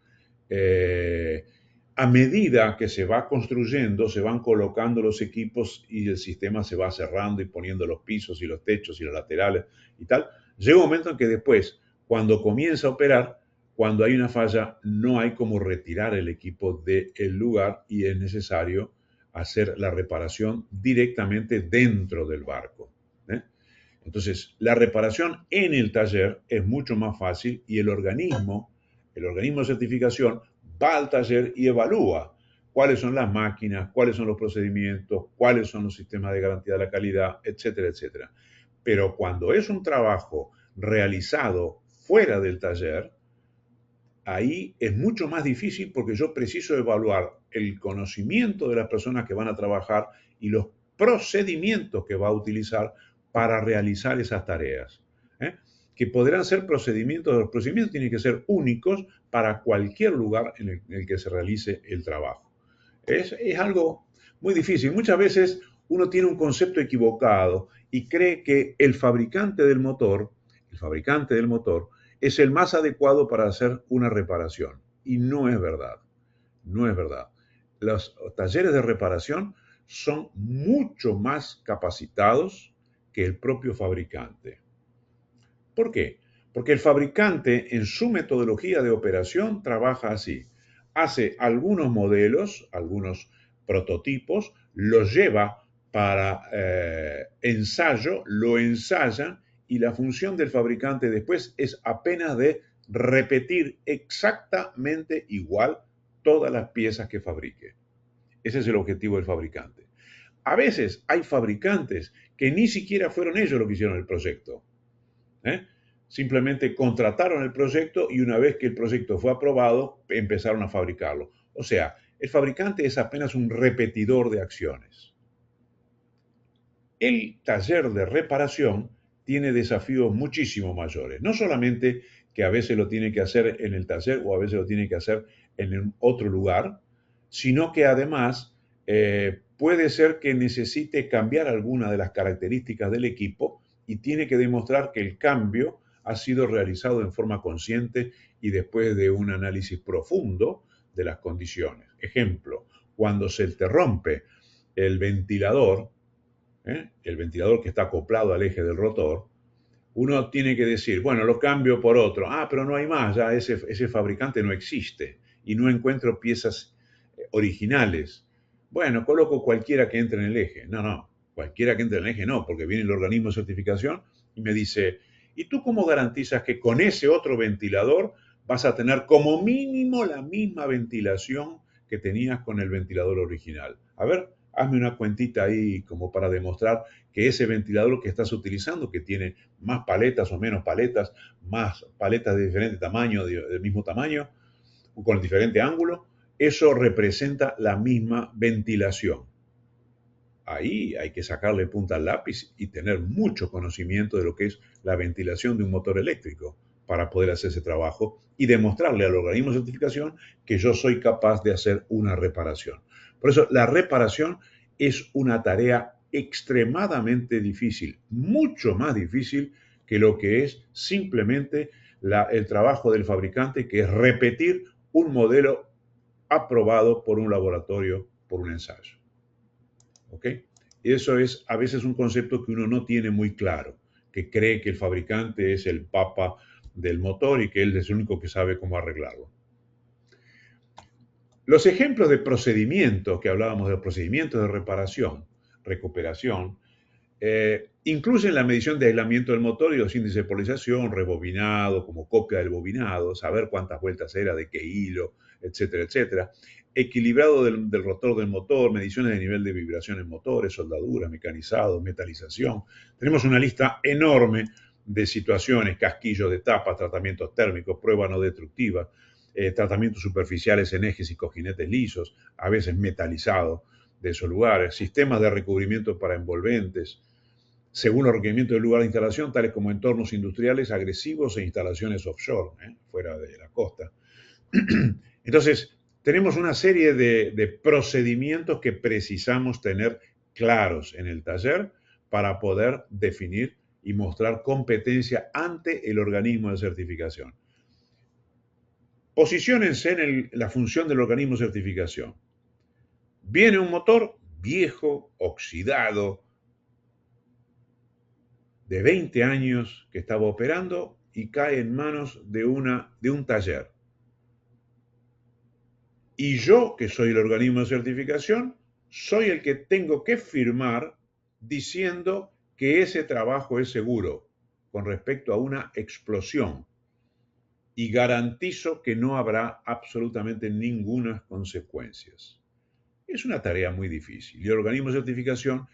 a medida que se va construyendo, se van colocando los equipos y el sistema se va cerrando y poniendo los pisos y los techos y los laterales y tal. Llega un momento en que después, cuando comienza a operar, cuando hay una falla, no hay como retirar el equipo del lugar y es necesario hacer la reparación directamente dentro del barco. Entonces, la reparación en el taller es mucho más fácil y el organismo de certificación va al taller y evalúa cuáles son las máquinas, cuáles son los procedimientos, cuáles son los sistemas de garantía de la calidad, etcétera, etcétera. Pero cuando es un trabajo realizado fuera del taller, ahí es mucho más difícil porque yo preciso evaluar el conocimiento de las personas que van a trabajar y los procedimientos que va a utilizar para realizar esas tareas, que podrán ser procedimientos, los procedimientos tienen que ser únicos para cualquier lugar en el que se realice el trabajo. Es algo muy difícil. Muchas veces uno tiene un concepto equivocado y cree que el fabricante del motor es el más adecuado para hacer una reparación. Y no es verdad. No es verdad. Los talleres de reparación son mucho más capacitados que el propio fabricante. ¿Por qué? Porque el fabricante en su metodología de operación trabaja así. Hace algunos modelos, algunos prototipos, los lleva para ensayo, lo ensaya y la función del fabricante después es apenas de repetir exactamente igual todas las piezas que fabrique. Ese es el objetivo del fabricante. A veces hay fabricantes que ni siquiera fueron ellos los que hicieron el proyecto. Simplemente contrataron el proyecto y una vez que el proyecto fue aprobado, empezaron a fabricarlo. O sea, el fabricante es apenas un repetidor de acciones. El taller de reparación tiene desafíos muchísimo mayores. No solamente que a veces lo tiene que hacer en el taller o a veces lo tiene que hacer en otro lugar, sino que además puede ser que necesite cambiar alguna de las características del equipo y tiene que demostrar que el cambio ha sido realizado en forma consciente y después de un análisis profundo de las condiciones. Ejemplo, cuando se te rompe el ventilador que está acoplado al eje del rotor, uno tiene que decir, bueno, lo cambio por otro. Ah, pero no hay más, ya ese fabricante no existe y no encuentro piezas originales. Bueno, coloco cualquiera que entre en el eje. No, cualquiera que entre en el eje no, porque viene el organismo de certificación y me dice, ¿y tú cómo garantizas que con ese otro ventilador vas a tener como mínimo la misma ventilación que tenías con el ventilador original? A ver, hazme una cuentita ahí como para demostrar que ese ventilador que estás utilizando, que tiene más paletas o menos paletas, más paletas de diferente tamaño, del mismo tamaño, o con diferente ángulo, eso representa la misma ventilación. Ahí hay que sacarle punta al lápiz y tener mucho conocimiento de lo que es la ventilación de un motor eléctrico para poder hacer ese trabajo y demostrarle al organismo de certificación que yo soy capaz de hacer una reparación. Por eso la reparación es una tarea extremadamente difícil, mucho más difícil que lo que es simplemente el trabajo del fabricante, que es repetir un modelo aprobado por un laboratorio, por un ensayo. ¿Ok? Y eso es a veces un concepto que uno no tiene muy claro, que cree que el fabricante es el papa del motor y que él es el único que sabe cómo arreglarlo. Los ejemplos de procedimientos, que hablábamos de procedimientos de reparación, recuperación, incluyen la medición de aislamiento del motor y los índices de polarización, rebobinado, como copia del bobinado, saber cuántas vueltas era, de qué hilo, etcétera, etcétera. Equilibrado del rotor del motor, mediciones de nivel de vibración en motores, soldadura, mecanizado, metalización. Tenemos una lista enorme de situaciones, casquillos de tapas, tratamientos térmicos, prueba no destructiva, tratamientos superficiales en ejes y cojinetes lisos, a veces metalizados de esos lugares, sistemas de recubrimiento para envolventes, según los requerimientos del lugar de instalación, tales como entornos industriales agresivos e instalaciones offshore, fuera de la costa. Entonces, tenemos una serie de procedimientos que precisamos tener claros en el taller para poder definir y mostrar competencia ante el organismo de certificación. Posiciónense en la función del organismo de certificación. Viene un motor viejo, oxidado, de 20 años que estaba operando y cae en manos de un taller. Y yo, que soy el organismo de certificación, soy el que tengo que firmar diciendo que ese trabajo es seguro con respecto a una explosión y garantizo que no habrá absolutamente ninguna consecuencias. Es una tarea muy difícil y el organismo de certificación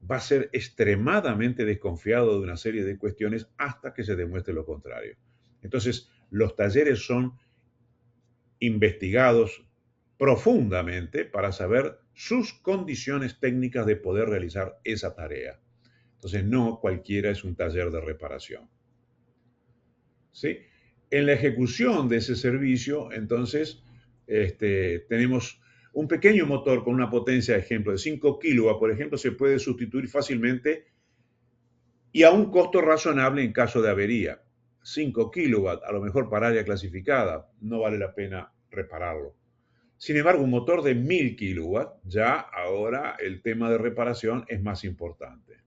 va a ser extremadamente desconfiado de una serie de cuestiones hasta que se demuestre lo contrario. Entonces, los talleres son investigados profundamente para saber sus condiciones técnicas de poder realizar esa tarea. Entonces, no cualquiera es un taller de reparación. ¿Sí? En la ejecución de ese servicio, entonces, tenemos un pequeño motor con una potencia, ejemplo, de 5 kW, por ejemplo, se puede sustituir fácilmente y a un costo razonable en caso de avería. 5 kW, a lo mejor para área clasificada, no vale la pena repararlo. Sin embargo, un motor de 1000 kW, ya ahora el tema de reparación es más importante.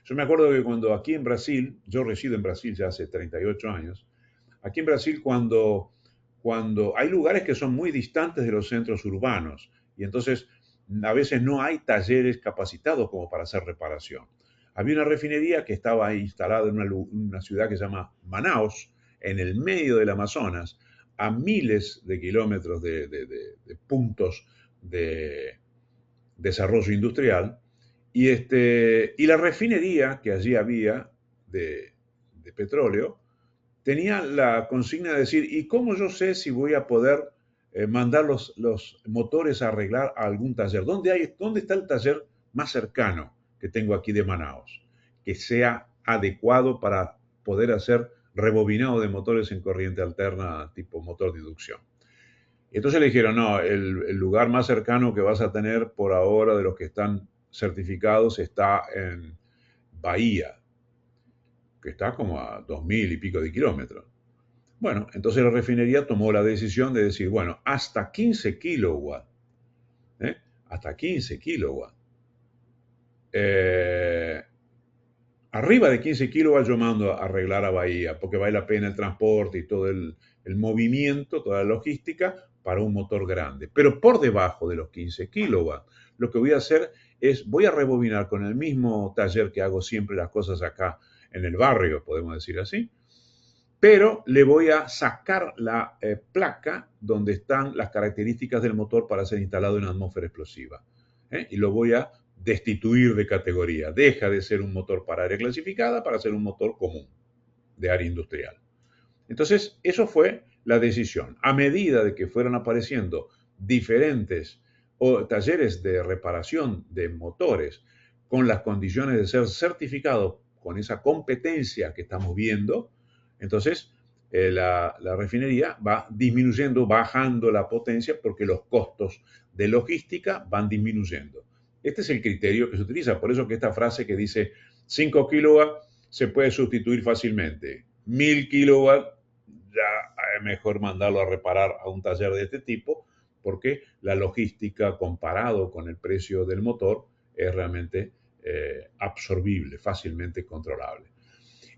Yo me acuerdo que cuando aquí en Brasil, yo resido en Brasil ya hace 38 años, aquí en Brasil cuando hay lugares que son muy distantes de los centros urbanos y entonces a veces no hay talleres capacitados como para hacer reparación. Había una refinería que estaba instalada en una ciudad que se llama Manaus, en el medio del Amazonas, a miles de kilómetros de puntos de desarrollo industrial, y la refinería que allí había de petróleo tenía la consigna de decir, ¿y cómo yo sé si voy a poder mandar los motores a arreglar a algún taller? ¿Dónde está el taller más cercano que tengo aquí de Manaus, que sea adecuado para poder hacer rebobinado de motores en corriente alterna tipo motor de inducción? Entonces le dijeron, no, el lugar más cercano que vas a tener por ahora de los que están certificados está en Bahía, que está como a 2000 y pico de kilómetros. Bueno, entonces la refinería tomó la decisión de decir, bueno, hasta 15 kilowatts, ¿eh? Hasta 15 kilowatts. Arriba de 15 kilowatts yo mando a arreglar a Bahía, porque vale la pena el transporte y todo el movimiento, toda la logística para un motor grande. Pero por debajo de los 15 kilowatts, lo que voy a hacer es, voy a rebobinar con el mismo taller que hago siempre las cosas acá en el barrio, podemos decir así, pero le voy a sacar la placa donde están las características del motor para ser instalado en atmósfera explosiva. Y lo voy a destituir de categoría. Deja de ser un motor para área clasificada para ser un motor común de área industrial. Entonces, eso fue la decisión. A medida de que fueron apareciendo diferentes talleres de reparación de motores con las condiciones de ser certificados con esa competencia que estamos viendo, entonces la refinería va disminuyendo, bajando la potencia porque los costos de logística van disminuyendo. Este es el criterio que se utiliza. Por eso que esta frase que dice 5 kilowatts se puede sustituir fácilmente. 1000 kilowatts ya es mejor mandarlo a reparar a un taller de este tipo porque la logística comparado con el precio del motor es realmente absorbible, fácilmente controlable.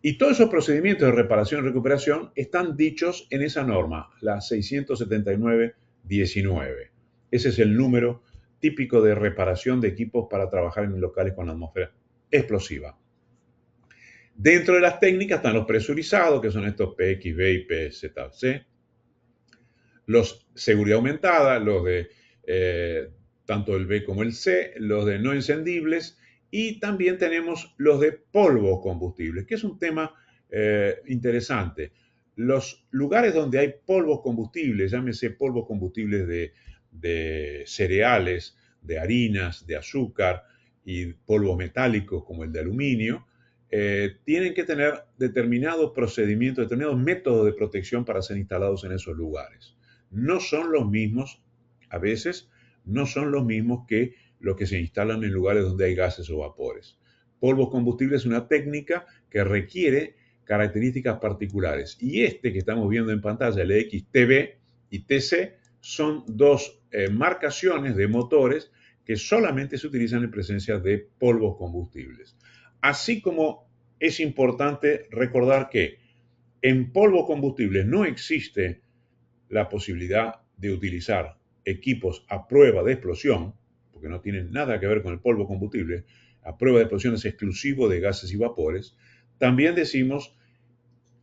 Y todos esos procedimientos de reparación y recuperación están dichos en esa norma, la 679-19. Ese es el número típico de reparación de equipos para trabajar en locales con atmósfera explosiva. Dentro de las técnicas están los presurizados, que son estos PXB y PZC. Los seguridad aumentada, los de tanto el B como el C, los de no encendibles, y también tenemos los de polvos combustibles, que es un tema interesante. Los lugares donde hay polvos combustibles, llámese polvos combustibles de cereales, de harinas, de azúcar y polvos metálicos como el de aluminio, tienen que tener determinados procedimientos, determinados métodos de protección para ser instalados en esos lugares. No son los mismos, a veces, no son los mismos que los que se instalan en lugares donde hay gases o vapores. Polvos combustibles es una técnica que requiere características particulares. Y este que estamos viendo en pantalla, el XTB y TC, son dos marcaciones de motores que solamente se utilizan en presencia de polvos combustibles. Así como es importante recordar que en polvos combustibles no existe la posibilidad de utilizar equipos a prueba de explosión, porque no tienen nada que ver con el polvo combustible, a prueba de explosión es exclusivo de gases y vapores. También decimos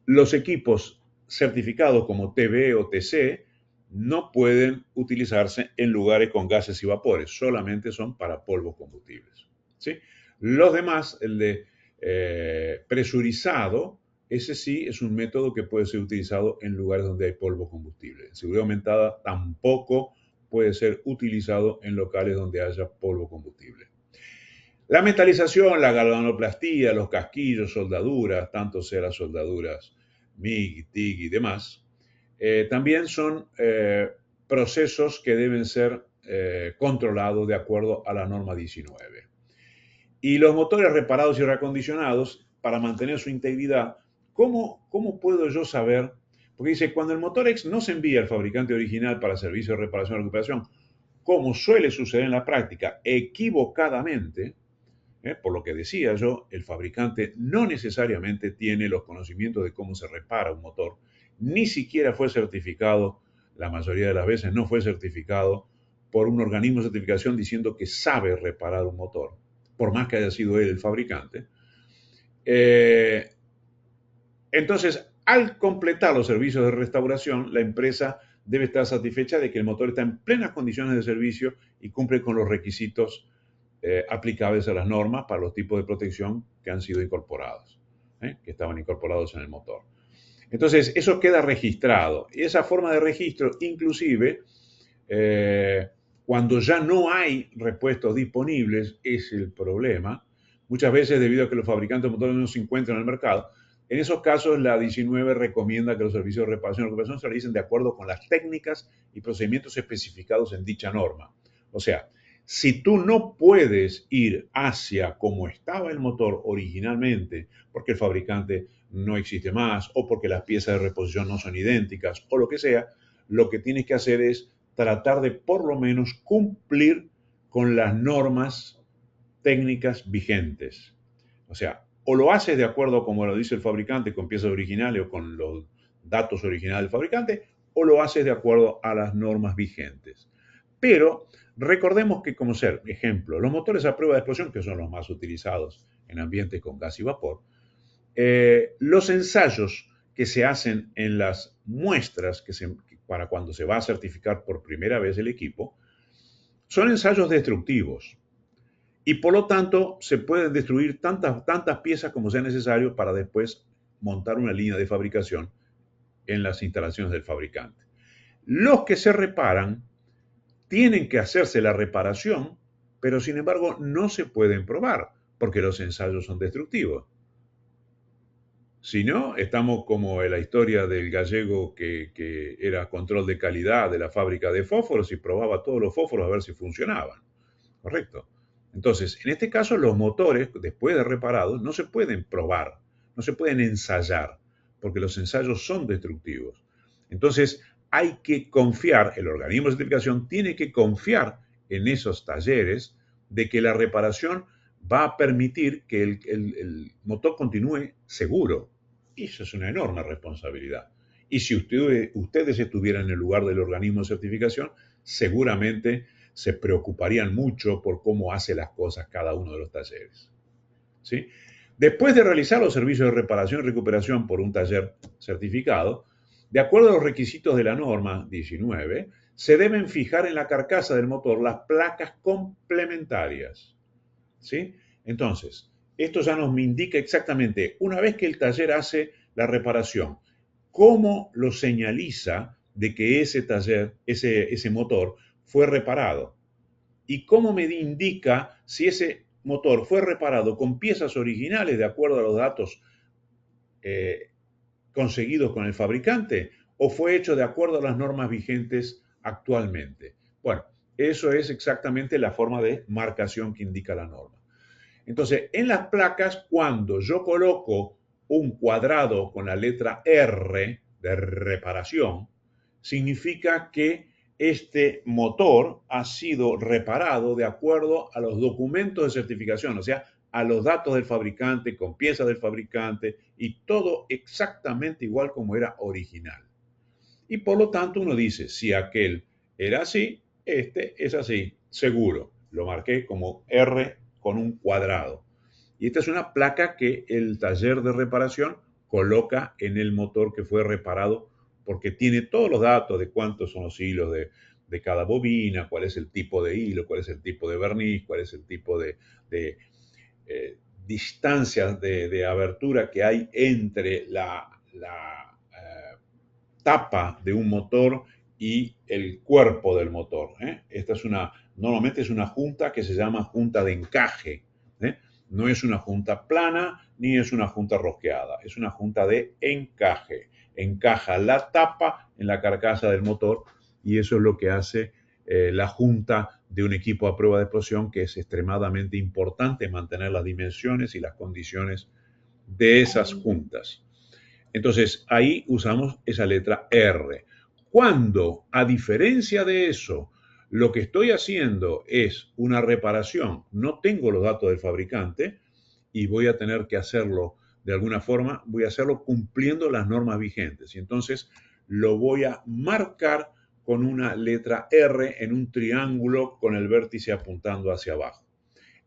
los equipos certificados como TB o TC no pueden utilizarse en lugares con gases y vapores, solamente son para polvos combustibles, ¿sí? Los demás, el de presurizado, ese sí es un método que puede ser utilizado en lugares donde hay polvo combustible. Seguridad aumentada tampoco puede ser utilizado en locales donde haya polvo combustible. La metalización, la galvanoplastía, los casquillos, soldaduras, tanto sea las soldaduras MIG, TIG y demás, también son procesos que deben ser controlados de acuerdo a la norma 19. Y los motores reparados y reacondicionados, para mantener su integridad, ¿cómo puedo yo saber? Porque dice, cuando el Motorex no se envía al fabricante original para servicio de reparación y recuperación, como suele suceder en la práctica, equivocadamente, por lo que decía yo, el fabricante no necesariamente tiene los conocimientos de cómo se repara un motor, ni siquiera fue certificado, la mayoría de las veces no fue certificado por un organismo de certificación diciendo que sabe reparar un motor, por más que haya sido él el fabricante. Entonces, al completar los servicios de restauración, la empresa debe estar satisfecha de que el motor está en plenas condiciones de servicio y cumple con los requisitos aplicables a las normas para los tipos de protección que han sido incorporados, que estaban incorporados en el motor. Entonces, eso queda registrado. Y esa forma de registro, inclusive, cuando ya no hay repuestos disponibles, es el problema. Muchas veces, debido a que los fabricantes de motores no se encuentran en el mercado, En esos casos, la 19 recomienda que los servicios de reparación y recuperación se realicen de acuerdo con las técnicas y procedimientos especificados en dicha norma. O sea, si tú no puedes ir hacia como estaba el motor originalmente, porque el fabricante no existe más, o porque las piezas de reposición no son idénticas, o lo que sea, lo que tienes que hacer es tratar de por lo menos cumplir con las normas técnicas vigentes. O sea, o lo haces de acuerdo como lo dice el fabricante, con piezas originales o con los datos originales del fabricante, o lo haces de acuerdo a las normas vigentes. Pero recordemos que, como ser ejemplo, los motores a prueba de explosión, que son los más utilizados en ambientes con gas y vapor, los ensayos que se hacen en las muestras para cuando se va a certificar por primera vez el equipo, son ensayos destructivos. Y por lo tanto, se pueden destruir tantas piezas como sea necesario para después montar una línea de fabricación en las instalaciones del fabricante. Los que se reparan tienen que hacerse la reparación, pero sin embargo no se pueden probar porque los ensayos son destructivos. Si no, estamos como en la historia del gallego que era control de calidad de la fábrica de fósforos y probaba todos los fósforos a ver si funcionaban. ¿Correcto? Entonces, en este caso, los motores, después de reparados, no se pueden probar, no se pueden ensayar, porque los ensayos son destructivos. Entonces, hay que confiar, el organismo de certificación tiene que confiar en esos talleres de que la reparación va a permitir que el motor continúe seguro. Y eso es una enorme responsabilidad. Y si ustedes estuvieran en el lugar del organismo de certificación, seguramente se preocuparían mucho por cómo hace las cosas cada uno de los talleres. ¿Sí? Después de realizar los servicios de reparación y recuperación por un taller certificado, de acuerdo a los requisitos de la norma 19, se deben fijar en la carcasa del motor las placas complementarias. ¿Sí? Entonces, esto ya nos indica exactamente, una vez que el taller hace la reparación, cómo lo señaliza de que ese taller, ese motor, fue reparado. ¿Y cómo me indica si ese motor fue reparado con piezas originales de acuerdo a los datos conseguidos con el fabricante o fue hecho de acuerdo a las normas vigentes actualmente? Bueno, eso es exactamente la forma de marcación que indica la norma. Entonces, en las placas, cuando yo coloco un cuadrado con la letra R de reparación, significa que este motor ha sido reparado de acuerdo a los documentos de certificación, o sea, a los datos del fabricante, con piezas del fabricante y todo exactamente igual como era original. Y por lo tanto uno dice, si aquel era así, este es así, seguro. Lo marqué como R con un cuadrado. Y esta es una placa que el taller de reparación coloca en el motor que fue reparado porque tiene todos los datos de cuántos son los hilos de cada bobina, cuál es el tipo de hilo, cuál es el tipo de verniz, cuál es el tipo de distancias de abertura que hay entre la tapa de un motor y el cuerpo del motor. Esta es normalmente es una junta que se llama junta de encaje. No es una junta plana ni es una junta rosqueada, es una junta de encaje. Encaja la tapa en la carcasa del motor y eso es lo que hace la junta de un equipo a prueba de explosión, que es extremadamente importante mantener las dimensiones y las condiciones de esas juntas. Entonces, ahí usamos esa letra R. Cuando, a diferencia de eso, lo que estoy haciendo es una reparación, no tengo los datos del fabricante y voy a tener que hacerlo de alguna forma, voy a hacerlo cumpliendo las normas vigentes. Y entonces lo voy a marcar con una letra R en un triángulo con el vértice apuntando hacia abajo.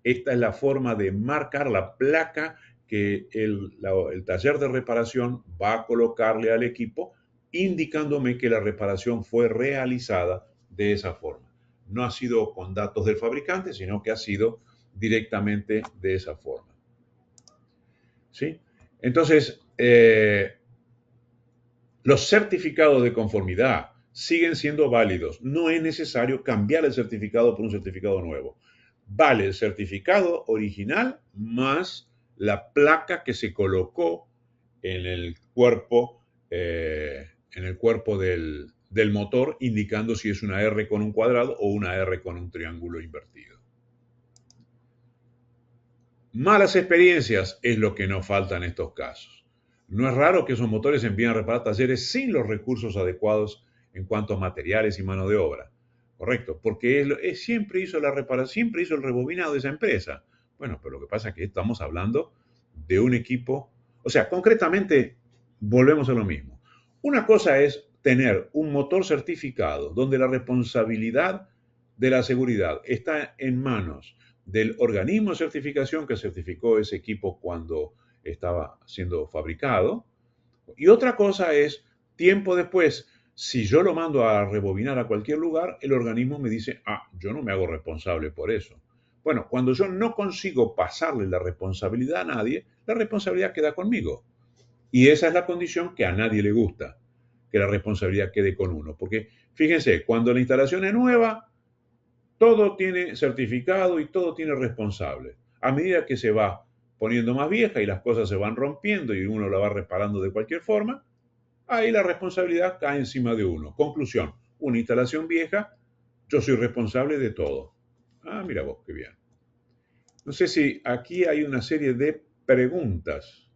Esta es la forma de marcar la placa que el taller de reparación va a colocarle al equipo, indicándome que la reparación fue realizada de esa forma. No ha sido con datos del fabricante, sino que ha sido directamente de esa forma. ¿Sí? Entonces, los certificados de conformidad siguen siendo válidos. No es necesario cambiar el certificado por un certificado nuevo. Vale el certificado original más la placa que se colocó en el cuerpo, del motor, indicando si es una R con un cuadrado o una R con un triángulo invertido. Malas experiencias es lo que nos falta en estos casos. No es raro que esos motores se envíen a reparar talleres sin los recursos adecuados en cuanto a materiales y mano de obra. Correcto, porque él siempre hizo la reparación, siempre hizo el rebobinado de esa empresa. Bueno, pero lo que pasa es que estamos hablando de un equipo, o sea, concretamente volvemos a lo mismo. Una cosa es tener un motor certificado donde la responsabilidad de la seguridad está en manos del organismo de certificación que certificó ese equipo cuando estaba siendo fabricado. Y otra cosa es, tiempo después, si yo lo mando a rebobinar a cualquier lugar, el organismo me dice, yo no me hago responsable por eso. Bueno, cuando yo no consigo pasarle la responsabilidad a nadie, la responsabilidad queda conmigo. Y esa es la condición que a nadie le gusta, que la responsabilidad quede con uno. Porque fíjense, cuando la instalación es nueva, todo tiene certificado y todo tiene responsable. A medida que se va poniendo más vieja y las cosas se van rompiendo y uno la va reparando de cualquier forma, ahí la responsabilidad cae encima de uno. Conclusión, una instalación vieja, yo soy responsable de todo. Mira vos, qué bien. No sé si aquí hay una serie de preguntas.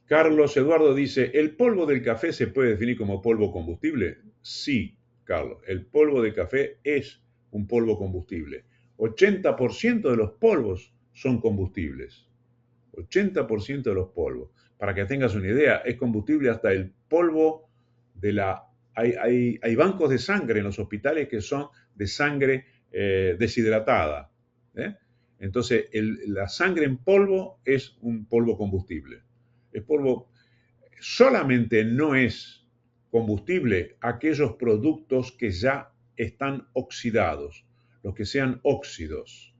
Carlos Eduardo dice, ¿el polvo del café se puede definir como polvo combustible? Sí, Carlos, el polvo de café es un polvo combustible. 80% de los polvos son combustibles. 80% de los polvos. Para que tengas una idea, es combustible hasta el polvo de la... Hay bancos de sangre en los hospitales que son de sangre deshidratada. Entonces, la sangre en polvo es un polvo combustible. El polvo solamente no es combustible aquellos productos que ya están oxidados, los que sean óxidos,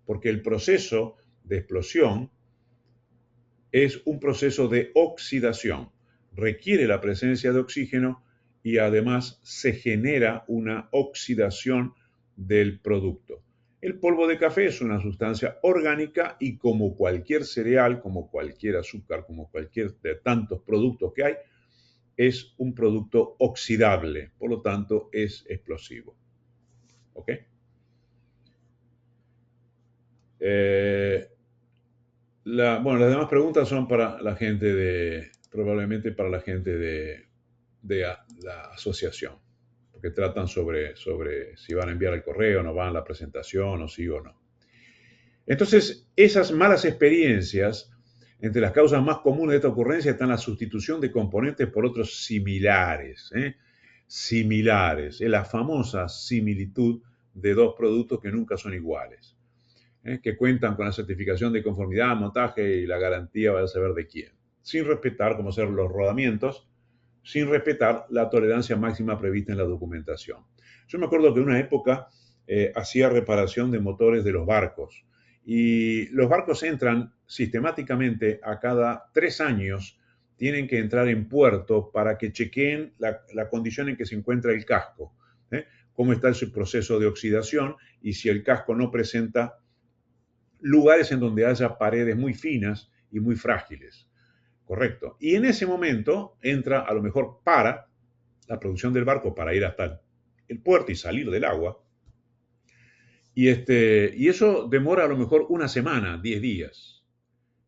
porque el proceso de explosión es un proceso de oxidación, requiere la presencia de oxígeno y además se genera una oxidación del producto. El polvo de café es una sustancia orgánica y como cualquier cereal, como cualquier azúcar, como cualquier de tantos productos que hay, es un producto oxidable, por lo tanto es explosivo. ¿Ok? Bueno, las demás preguntas son para la gente probablemente para la gente de la asociación, porque tratan sobre si van a enviar el correo, no van a la presentación, o sí o no. Entonces, esas malas experiencias, entre las causas más comunes de esta ocurrencia están la sustitución de componentes por otros similares. Similares, es la famosa similitud de dos productos que nunca son iguales, que cuentan con la certificación de conformidad, montaje y la garantía va a saber de quién, sin respetar, como ser los rodamientos, sin respetar la tolerancia máxima prevista en la documentación. Yo me acuerdo que en una época hacía reparación de motores de los barcos y los barcos entran sistemáticamente a cada 3 años, tienen que entrar en puerto para que chequeen la condición en que se encuentra el casco, cómo está su proceso de oxidación y si el casco no presenta lugares en donde haya paredes muy finas y muy frágiles. Correcto. Y en ese momento entra, a lo mejor para la producción del barco para ir hasta el puerto y salir del agua. Y eso demora a lo mejor una semana, 10 días.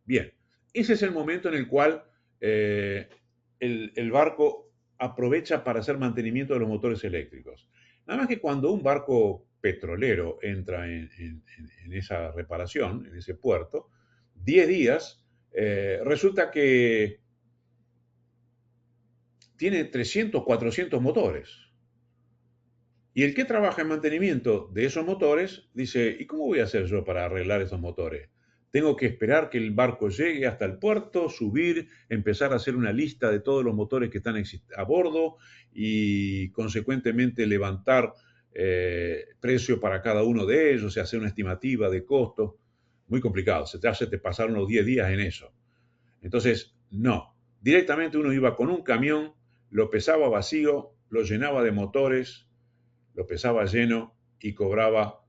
Bien, ese es el momento en el cual el barco aprovecha para hacer mantenimiento de los motores eléctricos. Nada más que cuando un barco petrolero entra en esa reparación, en ese puerto, 10 días, resulta que tiene 300, 400 motores. Y el que trabaja en mantenimiento de esos motores dice, ¿y cómo voy a hacer yo para arreglar esos motores? Tengo que esperar que el barco llegue hasta el puerto, subir, empezar a hacer una lista de todos los motores que están a bordo y consecuentemente levantar precio para cada uno de ellos, hacer una estimativa de costos. Muy complicado, ya se te pasaron los 10 días en eso. Entonces, no. Directamente uno iba con un camión, lo pesaba vacío, lo llenaba de motores, lo pesaba lleno y cobraba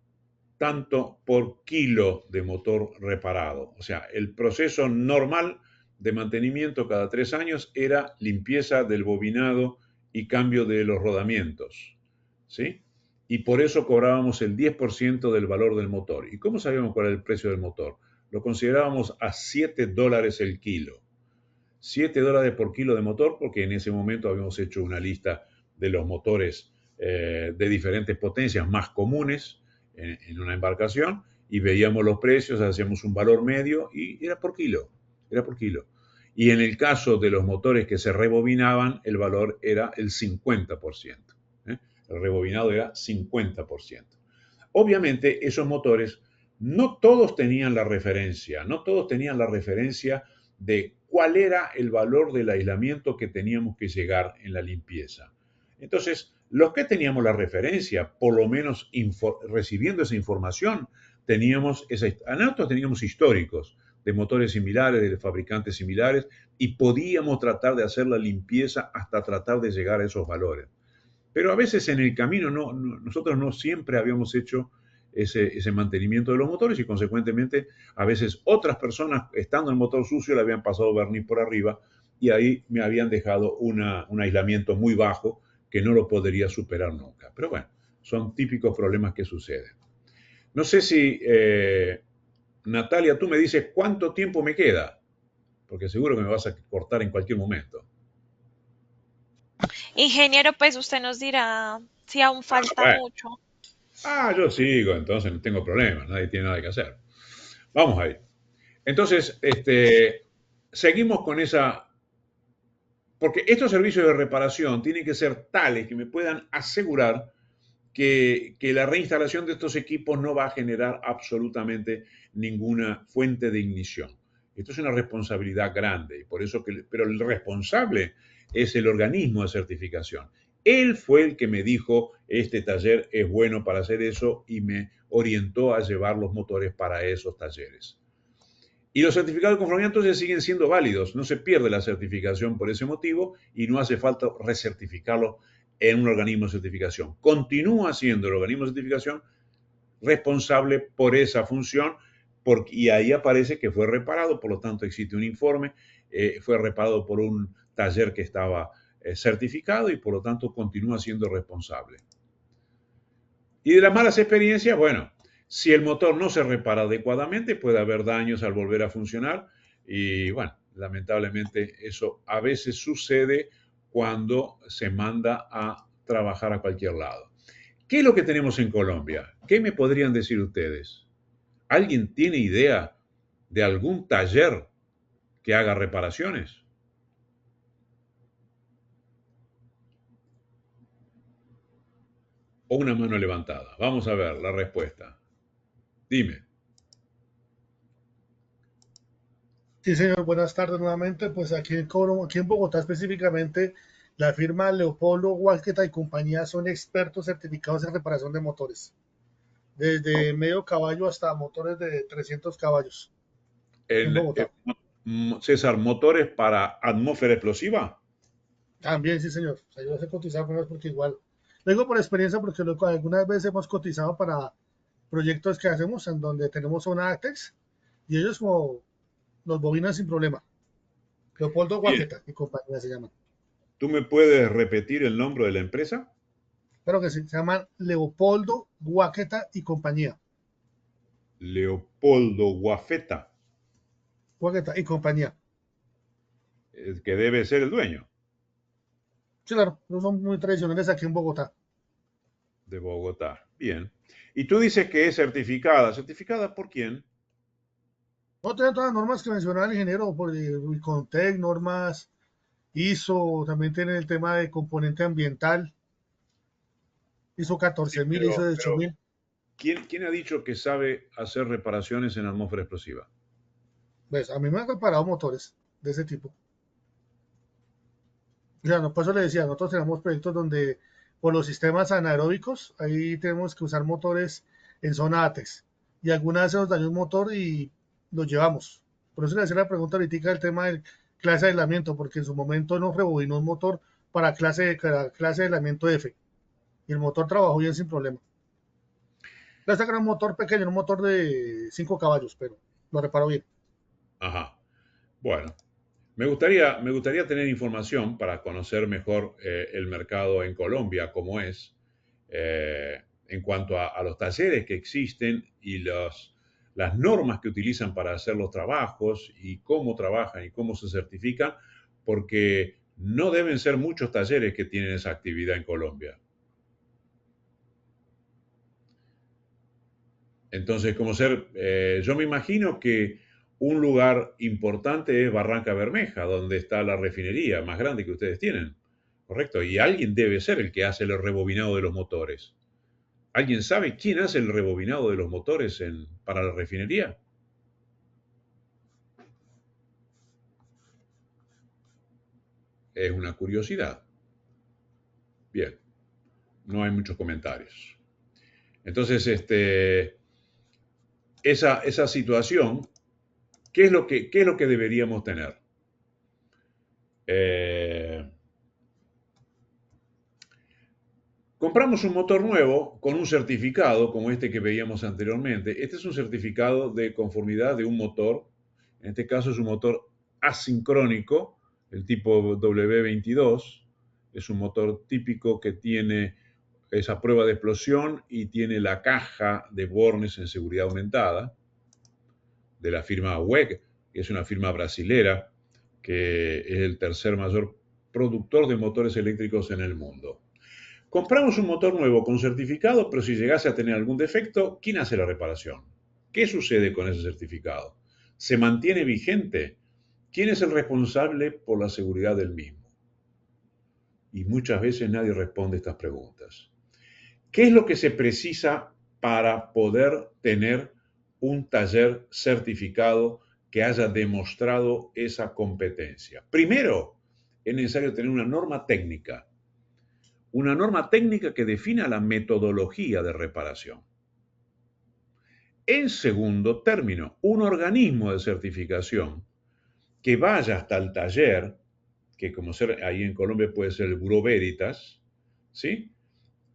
tanto por kilo de motor reparado. O sea, el proceso normal de mantenimiento cada 3 años era limpieza del bobinado y cambio de los rodamientos, ¿sí? Y por eso cobrábamos el 10% del valor del motor. ¿Y cómo sabíamos cuál era el precio del motor? Lo considerábamos a $7 el kilo. $7 por kilo de motor, porque en ese momento habíamos hecho una lista de los motores de diferentes potencias más comunes en una embarcación y veíamos los precios, hacíamos un valor medio y era por kilo, era por kilo. Y en el caso de los motores que se rebobinaban, el valor era el 50%. El rebobinado era 50%. Obviamente esos motores no todos tenían la referencia, no todos tenían la referencia de cuál era el valor del aislamiento que teníamos que llegar en la limpieza. Entonces, los que teníamos la referencia, por lo menos recibiendo esa información, nosotros teníamos históricos de motores similares, de fabricantes similares, y podíamos tratar de hacer la limpieza hasta tratar de llegar a esos valores. Pero a veces en el camino nosotros no siempre habíamos hecho ese mantenimiento de los motores y consecuentemente a veces otras personas, estando en el motor sucio, le habían pasado barniz por arriba y ahí me habían dejado un aislamiento muy bajo que no lo podría superar nunca. Pero bueno, son típicos problemas que suceden. No sé si, Natalia, tú me dices cuánto tiempo me queda, porque seguro que me vas a cortar en cualquier momento. Ingeniero, pues usted nos dirá si aún falta Bueno. mucho. Yo sigo, entonces no tengo problema, nadie tiene nada que hacer. Vamos ahí. Entonces, seguimos con esa, porque estos servicios de reparación tienen que ser tales que me puedan asegurar que la reinstalación de estos equipos no va a generar absolutamente ninguna fuente de ignición. Esto es una responsabilidad grande, y por eso pero el responsable es el organismo de certificación. Él fue el que me dijo, este taller es bueno para hacer eso, y me orientó a llevar los motores para esos talleres. Y los certificados de conformidad entonces siguen siendo válidos, no se pierde la certificación por ese motivo y no hace falta recertificarlo en un organismo de certificación. Continúa siendo el organismo de certificación responsable por esa función y ahí aparece que fue reparado, por lo tanto existe un informe, fue reparado por un taller que estaba certificado y por lo tanto continúa siendo responsable. Y de las malas experiencias, bueno, si el motor no se repara adecuadamente, puede haber daños al volver a funcionar y bueno, lamentablemente eso a veces sucede cuando se manda a trabajar a cualquier lado. ¿Qué es lo que tenemos en Colombia? ¿Qué me podrían decir ustedes? ¿Alguien tiene idea de algún taller que haga reparaciones? O una mano levantada. Vamos a ver la respuesta. Dime. Sí, señor, buenas tardes nuevamente. Pues aquí en Bogotá específicamente, la firma Leopoldo Gualqueta y compañía son expertos certificados en reparación de motores, desde medio caballo hasta motores de 300 caballos en Bogotá. César, ¿motores para atmósfera explosiva? También, sí, señor. O sea, yo los he cotizado con ellos porque igual, lo digo por experiencia porque algunas veces hemos cotizado para proyectos que hacemos en donde tenemos una ATEX y ellos como los bobinan sin problema. Leopoldo Bien. Guaqueta y compañía se llaman. ¿Tú me puedes repetir el nombre de la empresa? Claro que sí, se llaman Leopoldo Guaqueta y compañía. Leopoldo Guafeta, Guaqueta y compañía. que debe ser el dueño Sí, claro, no son muy tradicionales aquí en Bogotá. de Bogotá. Bien. Y tú dices que es certificada. ¿Certificada por quién? No tienen todas las normas que mencionaba el ingeniero, por Contec, normas ISO, también tienen el tema de componente ambiental, ISO Sí, 14000, ISO 18000. ¿quién ha dicho que sabe hacer reparaciones en atmósfera explosiva? Pues a mí me han reparado motores de ese tipo. O sea, no, por eso le decía, nosotros tenemos proyectos donde por los sistemas anaeróbicos, ahí tenemos que usar motores en zona ATEX. Y alguna vez se nos dañó un motor y lo llevamos. Por eso le hacía la pregunta ahorita del tema del clase de aislamiento, porque en su momento nos rebobinó un motor para clase de aislamiento F. Y el motor trabajó bien sin problema. Este era un motor pequeño, un motor de 5 caballos, pero lo reparó bien. Ajá. Bueno. Me gustaría tener información para conocer mejor el mercado en Colombia, cómo es, en cuanto a los talleres que existen y las normas que utilizan para hacer los trabajos y cómo trabajan y cómo se certifican, porque no deben ser muchos talleres que tienen esa actividad en Colombia. Entonces, yo me imagino que un lugar importante es Barranca Bermeja, donde está la refinería más grande que ustedes tienen, ¿correcto? Y alguien debe ser el que hace el rebobinado de los motores. ¿Alguien sabe quién hace el rebobinado de los motores para la refinería? Es una curiosidad. Bien, no hay muchos comentarios. Entonces, esa situación, ¿qué es lo que deberíamos tener? Compramos un motor nuevo con un certificado como este que veíamos anteriormente. Este es un certificado de conformidad de un motor. En este caso es un motor asincrónico, el tipo W22. Es un motor típico que tiene esa prueba de explosión y tiene la caja de bornes en seguridad aumentada de la firma WEG, que es una firma brasilera que es el tercer mayor productor de motores eléctricos en el mundo. Compramos un motor nuevo con certificado, pero si llegase a tener algún defecto, ¿quién hace la reparación? ¿Qué sucede con ese certificado? ¿Se mantiene vigente? ¿Quién es el responsable por la seguridad del mismo? Y muchas veces nadie responde estas preguntas. ¿Qué es lo que se precisa para poder tener un taller certificado que haya demostrado esa competencia? Primero, es necesario tener una norma técnica que defina la metodología de reparación. En segundo término, un organismo de certificación que vaya hasta el taller, que como ahí en Colombia puede ser el Bureau Veritas, ¿sí?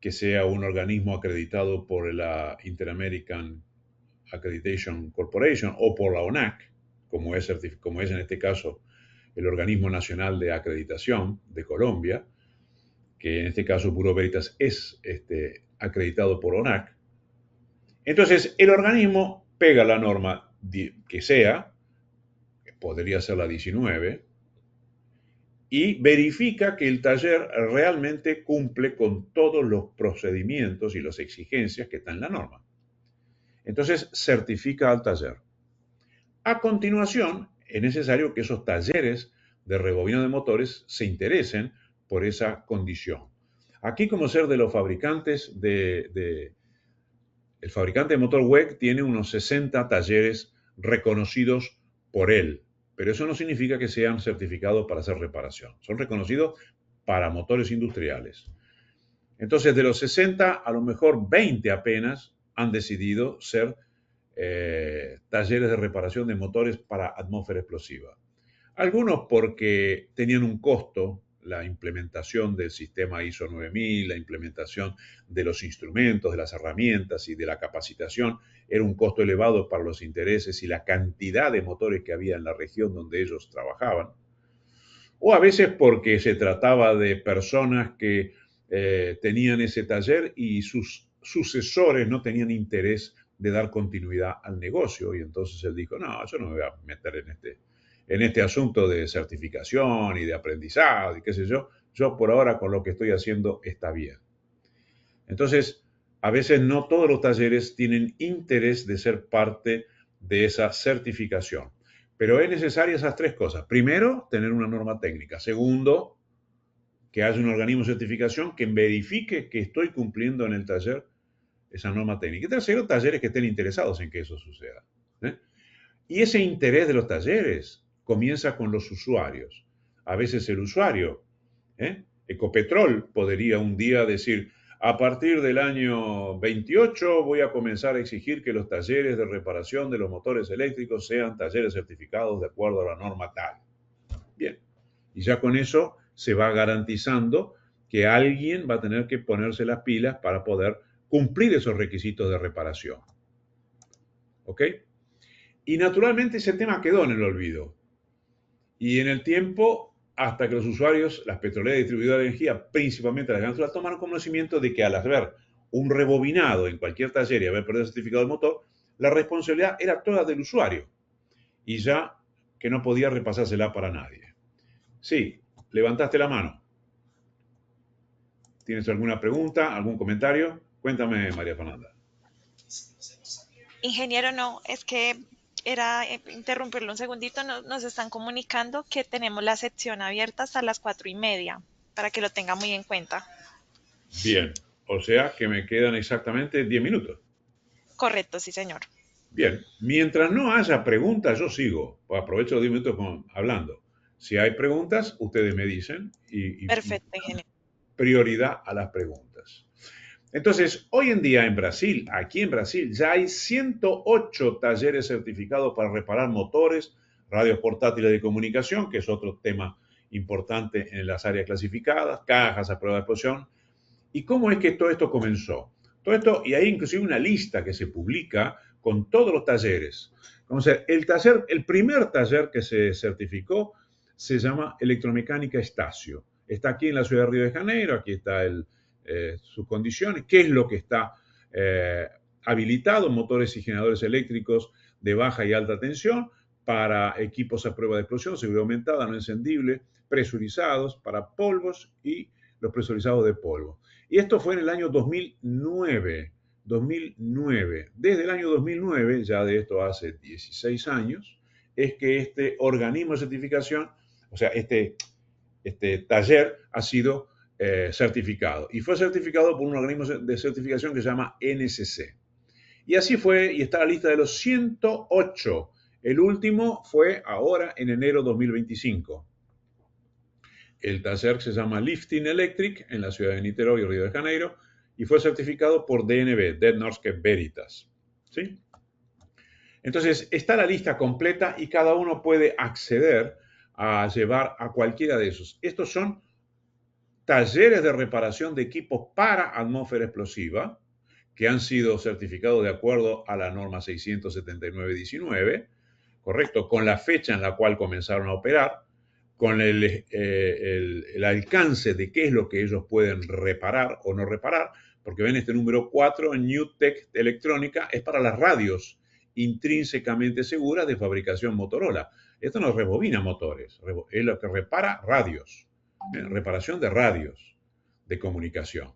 Que sea un organismo acreditado por la Inter-American Accreditation Corporation o por la ONAC, como es en este caso el organismo nacional de acreditación de Colombia, que en este caso Bureau Veritas es acreditado por ONAC. Entonces, el organismo pega la norma que sea, que podría ser la 19, y verifica que el taller realmente cumple con todos los procedimientos y las exigencias que están en la norma. Entonces, certifica al taller. A continuación, es necesario que esos talleres de rebobinado de motores se interesen por esa condición. Aquí, como ser de los fabricantes el fabricante de motor WEG tiene unos 60 talleres reconocidos por él, pero eso no significa que sean certificados para hacer reparación. Son reconocidos para motores industriales. Entonces, de los 60, a lo mejor 20 apenas han decidido ser talleres de reparación de motores para atmósfera explosiva. Algunos porque tenían un costo, la implementación del sistema ISO 9000, la implementación de los instrumentos, de las herramientas y de la capacitación, era un costo elevado para los intereses y la cantidad de motores que había en la región donde ellos trabajaban. O a veces porque se trataba de personas que tenían ese taller y sus sucesores no tenían interés de dar continuidad al negocio. Y entonces él dijo, no, yo no me voy a meter en este asunto de certificación y de aprendizado y qué sé yo. Yo por ahora con lo que estoy haciendo está bien. Entonces, a veces no todos los talleres tienen interés de ser parte de esa certificación. Pero es necesaria esas tres cosas. Primero, tener una norma técnica. Segundo, que haya un organismo de certificación que verifique que estoy cumpliendo en el taller esa norma técnica. Y tercero, talleres que estén interesados en que eso suceda. Y ese interés de los talleres comienza con los usuarios. A veces el usuario, Ecopetrol, podría un día decir, a partir del año 28 voy a comenzar a exigir que los talleres de reparación de los motores eléctricos sean talleres certificados de acuerdo a la norma tal. Bien, y ya con eso se va garantizando que alguien va a tener que ponerse las pilas para poder cumplir esos requisitos de reparación. ¿Ok? Y naturalmente ese tema quedó en el olvido. Y en el tiempo, hasta que los usuarios, las petroleras y distribuidoras de energía, principalmente las grandes, tomaron conocimiento de que al haber un rebobinado en cualquier taller y haber perdido el certificado del motor, la responsabilidad era toda del usuario y ya que no podía repasársela para nadie. Sí, levantaste la mano. ¿Tienes alguna pregunta, algún comentario? Cuéntame, María Fernanda. Ingeniero, no, es que era interrumpirlo un segundito, nos están comunicando que tenemos la sección abierta hasta las 4:30, para que lo tenga muy en cuenta. Bien, o sea que me quedan exactamente 10 minutos. Correcto, sí, señor. Bien, mientras no haya preguntas, yo sigo. Aprovecho los 10 minutos hablando. Si hay preguntas, ustedes me dicen y Perfecto, ingeniero. prioridad a las preguntas. Entonces, hoy en día en Brasil, aquí en Brasil, ya hay 108 talleres certificados para reparar motores, radios portátiles de comunicación, que es otro tema importante en las áreas clasificadas, cajas a prueba de explosión. ¿Y cómo es que todo esto comenzó? Todo esto, y hay inclusive una lista que se publica con todos los talleres. Como sea, el primer taller que se certificó se llama Electromecánica Estacio. Está aquí en la ciudad de Río de Janeiro, aquí está sus condiciones, qué es lo que está habilitado, motores y generadores eléctricos de baja y alta tensión para equipos a prueba de explosión, seguridad aumentada, no encendible, presurizados para polvos y los presurizados de polvo. Y esto fue en el año 2009. 2009. Desde el año 2009, ya de esto hace 16 años, es que este organismo de certificación, o sea, este taller ha sido certificado. Y fue certificado por un organismo de certificación que se llama NCC. Y así fue, y está la lista de los 108. El último fue ahora en enero 2025. El taller se llama Lifting Electric en la ciudad de Niterói, Río de Janeiro, y fue certificado por DNV, Det Norske Veritas. ¿Sí? Entonces, está la lista completa y cada uno puede acceder a llevar a cualquiera de esos. Estos son talleres de reparación de equipos para atmósfera explosiva que han sido certificados de acuerdo a la norma 679-19, correcto, con la fecha en la cual comenzaron a operar, con el alcance de qué es lo que ellos pueden reparar o no reparar, porque ven este número 4, New Tech Electrónica, es para las radios intrínsecamente seguras de fabricación Motorola. Esto no rebobina motores, es lo que repara radios, reparación de radios de comunicación.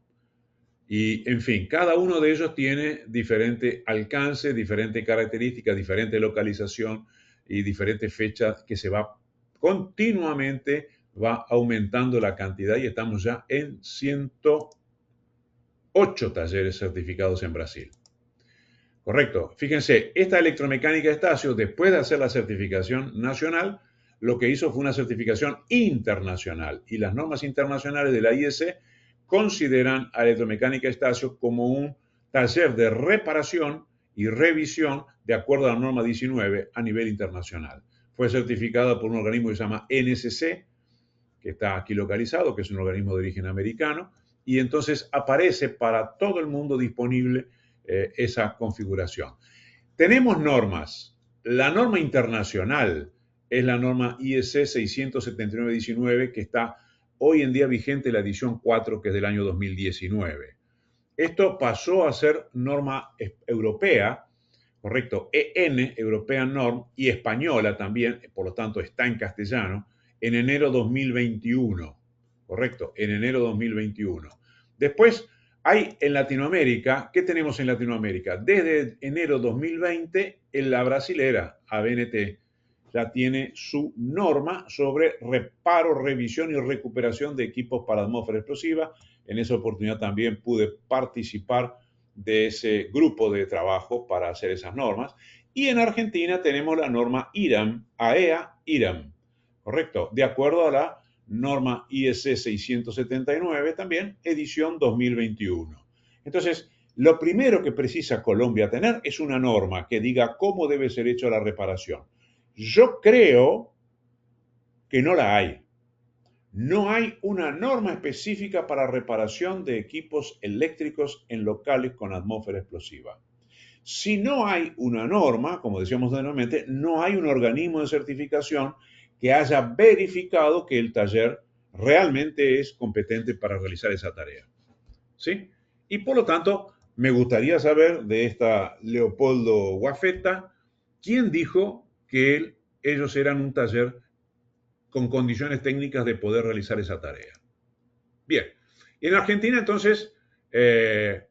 Y, en fin, cada uno de ellos tiene diferente alcance, diferente característica, diferente localización y diferentes fechas que se va continuamente, va aumentando la cantidad y estamos ya en 108 talleres certificados en Brasil. Correcto. Fíjense, esta electromecánica Estacio, después de hacer la certificación nacional, lo que hizo fue una certificación internacional y las normas internacionales de la IEC consideran a Electromecánica Estacio como un taller de reparación y revisión de acuerdo a la norma 19 a nivel internacional. Fue certificada por un organismo que se llama NCC, que está aquí localizado, que es un organismo de origen americano, y entonces aparece para todo el mundo disponible esa configuración. Tenemos normas. La norma internacional es la norma IEC 679-19, que está hoy en día vigente la edición 4, que es del año 2019. Esto pasó a ser norma europea, correcto, EN, European Norm, y española también, por lo tanto está en castellano, en enero 2021, correcto, en enero 2021. Después hay en Latinoamérica, ¿qué tenemos en Latinoamérica? Desde enero 2020, en la brasilera, ABNT, ya tiene su norma sobre reparo, revisión y recuperación de equipos para atmósfera explosiva. En esa oportunidad también pude participar de ese grupo de trabajo para hacer esas normas. Y en Argentina tenemos la norma IRAM, AEA-IRAM, ¿correcto? De acuerdo a la norma IEC 679, también edición 2021. Entonces, lo primero que precisa Colombia tener es una norma que diga cómo debe ser hecha la reparación. Yo creo que no la hay. No hay una norma específica para reparación de equipos eléctricos en locales con atmósfera explosiva. Si no hay una norma, como decíamos anteriormente, no hay un organismo de certificación que haya verificado que el taller realmente es competente para realizar esa tarea. ¿Sí? Y por lo tanto, me gustaría saber de esta Leopoldo Guafetta, ¿quién dijo que ellos eran un taller con condiciones técnicas de poder realizar esa tarea? Bien, en Argentina entonces, desde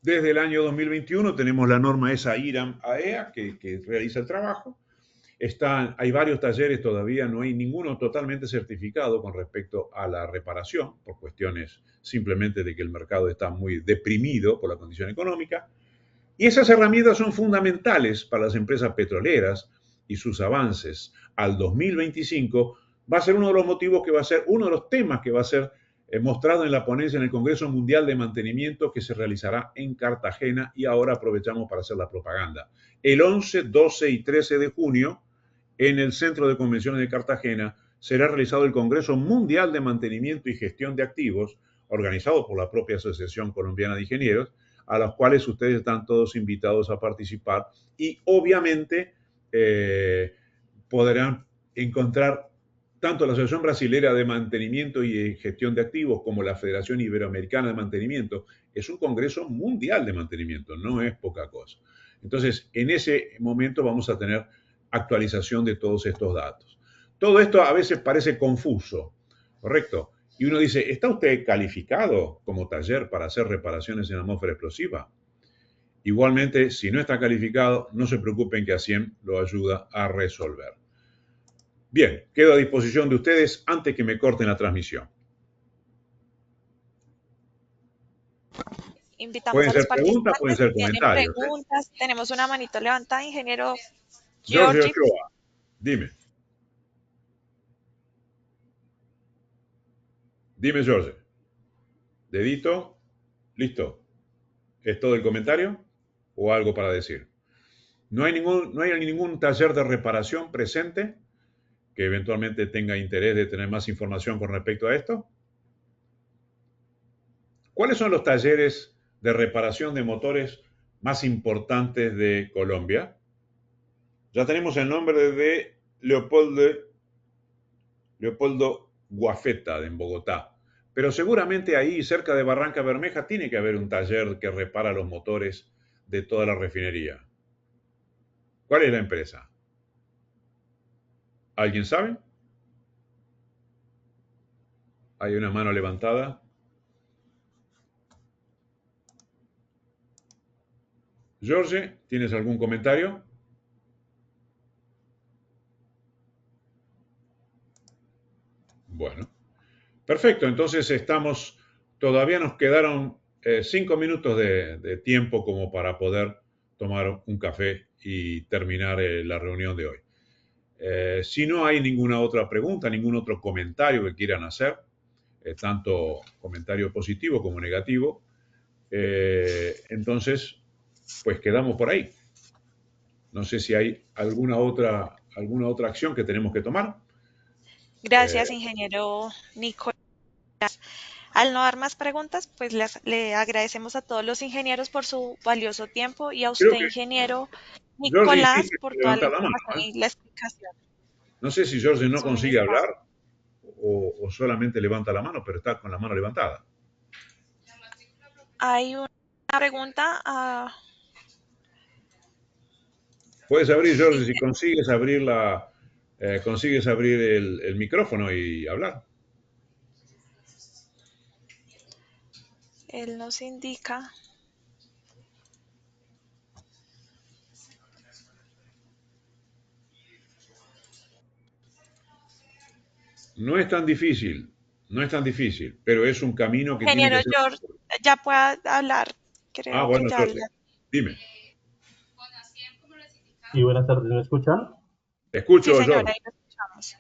el año 2021 tenemos la norma esa IRAM-AEA que realiza el trabajo. Hay varios talleres todavía, no hay ninguno totalmente certificado con respecto a la reparación, por cuestiones simplemente de que el mercado está muy deprimido por la condición económica. Y esas herramientas son fundamentales para las empresas petroleras y sus avances al 2025 va a ser uno de los motivos que va a ser, uno de los temas que va a ser mostrado en la ponencia en el Congreso Mundial de Mantenimiento que se realizará en Cartagena y ahora aprovechamos para hacer la propaganda. El 11, 12 y 13 de junio en el Centro de Convenciones de Cartagena será realizado el Congreso Mundial de Mantenimiento y Gestión de Activos, organizado por la propia Asociación Colombiana de Ingenieros, a los cuales ustedes están todos invitados a participar y obviamente podrán encontrar tanto la Asociación Brasilera de Mantenimiento y Gestión de Activos como la Federación Iberoamericana de Mantenimiento. Es un congreso mundial de mantenimiento, no es poca cosa. Entonces, en ese momento vamos a tener actualización de todos estos datos. Todo esto a veces parece confuso, ¿correcto? Y uno dice, ¿está usted calificado como taller para hacer reparaciones en atmósfera explosiva? Igualmente, si no está calificado, no se preocupen que ASIEM lo ayuda a resolver. Bien, quedo a disposición de ustedes antes que me corten la transmisión. Invitamos Pueden a los ser preguntas, pueden participantes ser si tienen comentarios. preguntas. Tenemos una manito levantada, ingeniero Jorge Giorgi. Ochoa, dime. Dime, Jorge. Dedito. Listo. ¿Es todo el comentario o algo para decir? No hay ningún taller de reparación presente que eventualmente tenga interés de tener más información con respecto a esto. ¿Cuáles son los talleres de reparación de motores más importantes de Colombia? Ya tenemos el nombre de Leopoldo Guafetta, en Bogotá. Pero seguramente ahí, cerca de Barranca Bermeja, tiene que haber un taller que repara los motores de toda la refinería. ¿Cuál es la empresa? ¿Alguien sabe? Hay una mano levantada. Jorge, ¿tienes algún comentario? Bueno, perfecto. Entonces todavía nos quedaron 5 minutos de tiempo como para poder tomar un café y terminar la reunión de hoy. Si no hay ninguna otra pregunta, ningún otro comentario que quieran hacer, tanto comentario positivo como negativo, entonces, pues quedamos por ahí. No sé si hay alguna otra acción que tenemos que tomar. Gracias, ingeniero Nicolás. Al no dar más preguntas, pues le agradecemos a todos los ingenieros por su valioso tiempo y a Creo usted, que ingeniero Jorge Nicolás, insiste por en toda la levantar la mano, información ¿eh? y la explicación. No sé si Jorge no consigue Suministrado. hablar o solamente levanta la mano, pero está con la mano levantada. Hay una pregunta. Puedes abrir, Jorge, si consigues abrir el micrófono y hablar. Él nos indica. No es tan difícil, pero es un camino que tiene Ingeniero que ser. George, ya pueda hablar. Creo que Bueno, ya. Jorge, dime. Sí, buenas tardes, ¿me escuchan? Te escucho, Sí, señora, Jorge. ahí lo escuchamos.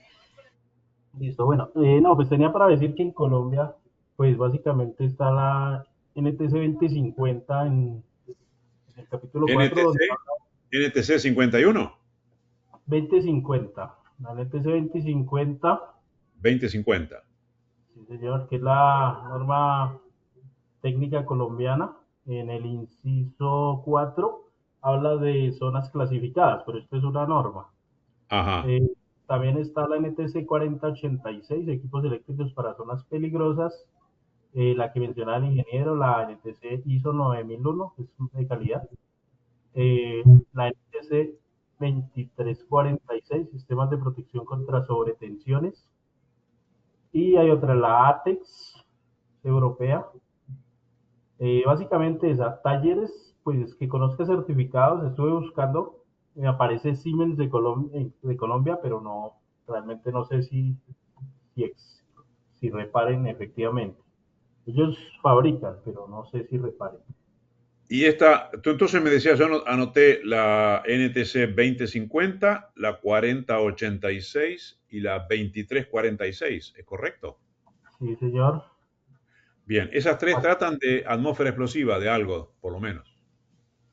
Listo, bueno, no, pues tenía para decir que en Colombia, pues básicamente está la NTC 2050 en el capítulo 4, donde NTC 51. 2050, la NTC 2050, 2050. sí señor, que es la norma técnica colombiana, en el inciso 4 habla de zonas clasificadas, pero esto es una norma. Ajá. también está la NTC 4086, equipos eléctricos para zonas peligrosas. La que mencionaba el ingeniero, la NTC ISO 9001, que es de calidad. La NTC 2346, sistemas de protección contra sobretensiones. Y hay otra, la ATEX europea. Básicamente esa, talleres, pues que conozca certificados, estuve buscando, me aparece Siemens de Colombia, pero no, realmente no sé si reparen efectivamente. Ellos fabrican, pero no sé si reparen. Y esta, tú entonces me decías, yo anoté la NTC 2050, la 4086 y la 2346, ¿es correcto? Sí, señor. Bien, esas tres tratan de atmósfera explosiva, de algo, por lo menos.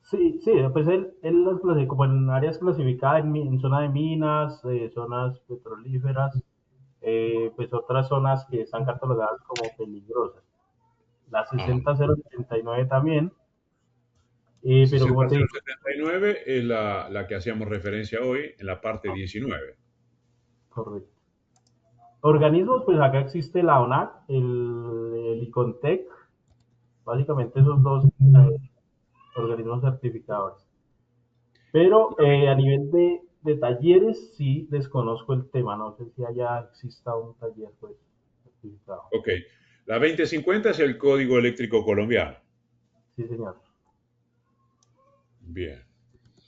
Sí, sí, pues él las clasifica como en áreas clasificadas en zona de minas, zonas petrolíferas, pues otras zonas que están catalogadas como peligrosas. La 60079 también, pero como te digo, 60079 es la que hacíamos referencia hoy en la parte 19. correcto. Organismos, pues acá existe la ONAC, el ICONTEC, básicamente esos dos organismos certificadores. Pero a nivel de talleres sí desconozco el tema, no sé si allá exista un taller pues certificado. Ok, la 2050 es el código eléctrico colombiano. Sí, señor. Bien,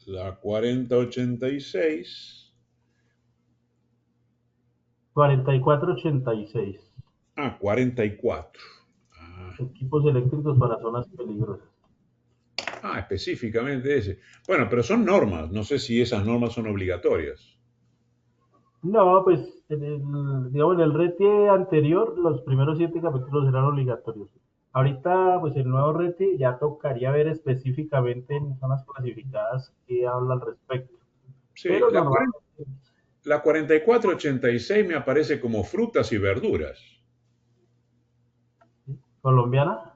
la 4086. 4486. 44. Equipos eléctricos para zonas peligrosas. Específicamente ese. Bueno, pero son normas. No sé si esas normas son obligatorias. No, pues digamos, en el RETI anterior, los primeros 7 capítulos eran obligatorios. Ahorita, pues el nuevo RETI ya tocaría ver específicamente en zonas clasificadas qué habla al respecto. Sí, Pero la normalmente, 4486 me aparece como frutas y verduras. colombiana,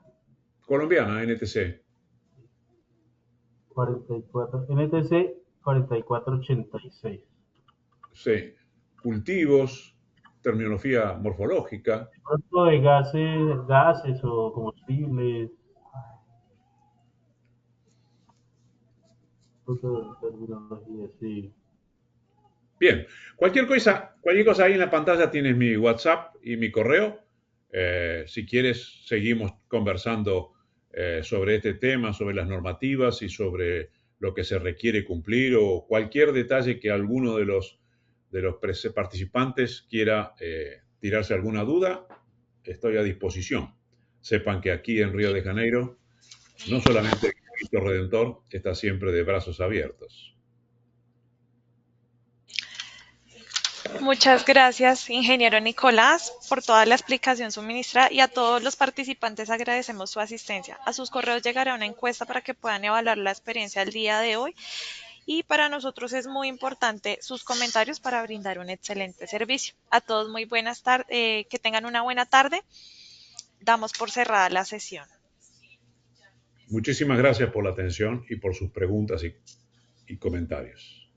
Colombiana, NTC. 44, NTC 4486. Sí, cultivos, terminología morfológica. Pronto de gases o combustibles, terminología, sí. Bien, cualquier cosa ahí en la pantalla tienes mi WhatsApp y mi correo. Si quieres, seguimos conversando sobre este tema, sobre las normativas y sobre lo que se requiere cumplir o cualquier detalle que alguno de los participantes quiera tirarse alguna duda, estoy a disposición. Sepan que aquí en Río de Janeiro, no solamente Cristo Redentor está siempre de brazos abiertos. Muchas gracias, ingeniero Nicolás, por toda la explicación suministrada y a todos los participantes agradecemos su asistencia. A sus correos llegará una encuesta para que puedan evaluar la experiencia del día de hoy y para nosotros es muy importante sus comentarios para brindar un excelente servicio. A todos muy buenas tardes, que tengan una buena tarde. Damos por cerrada la sesión. Muchísimas gracias por la atención y por sus preguntas y comentarios.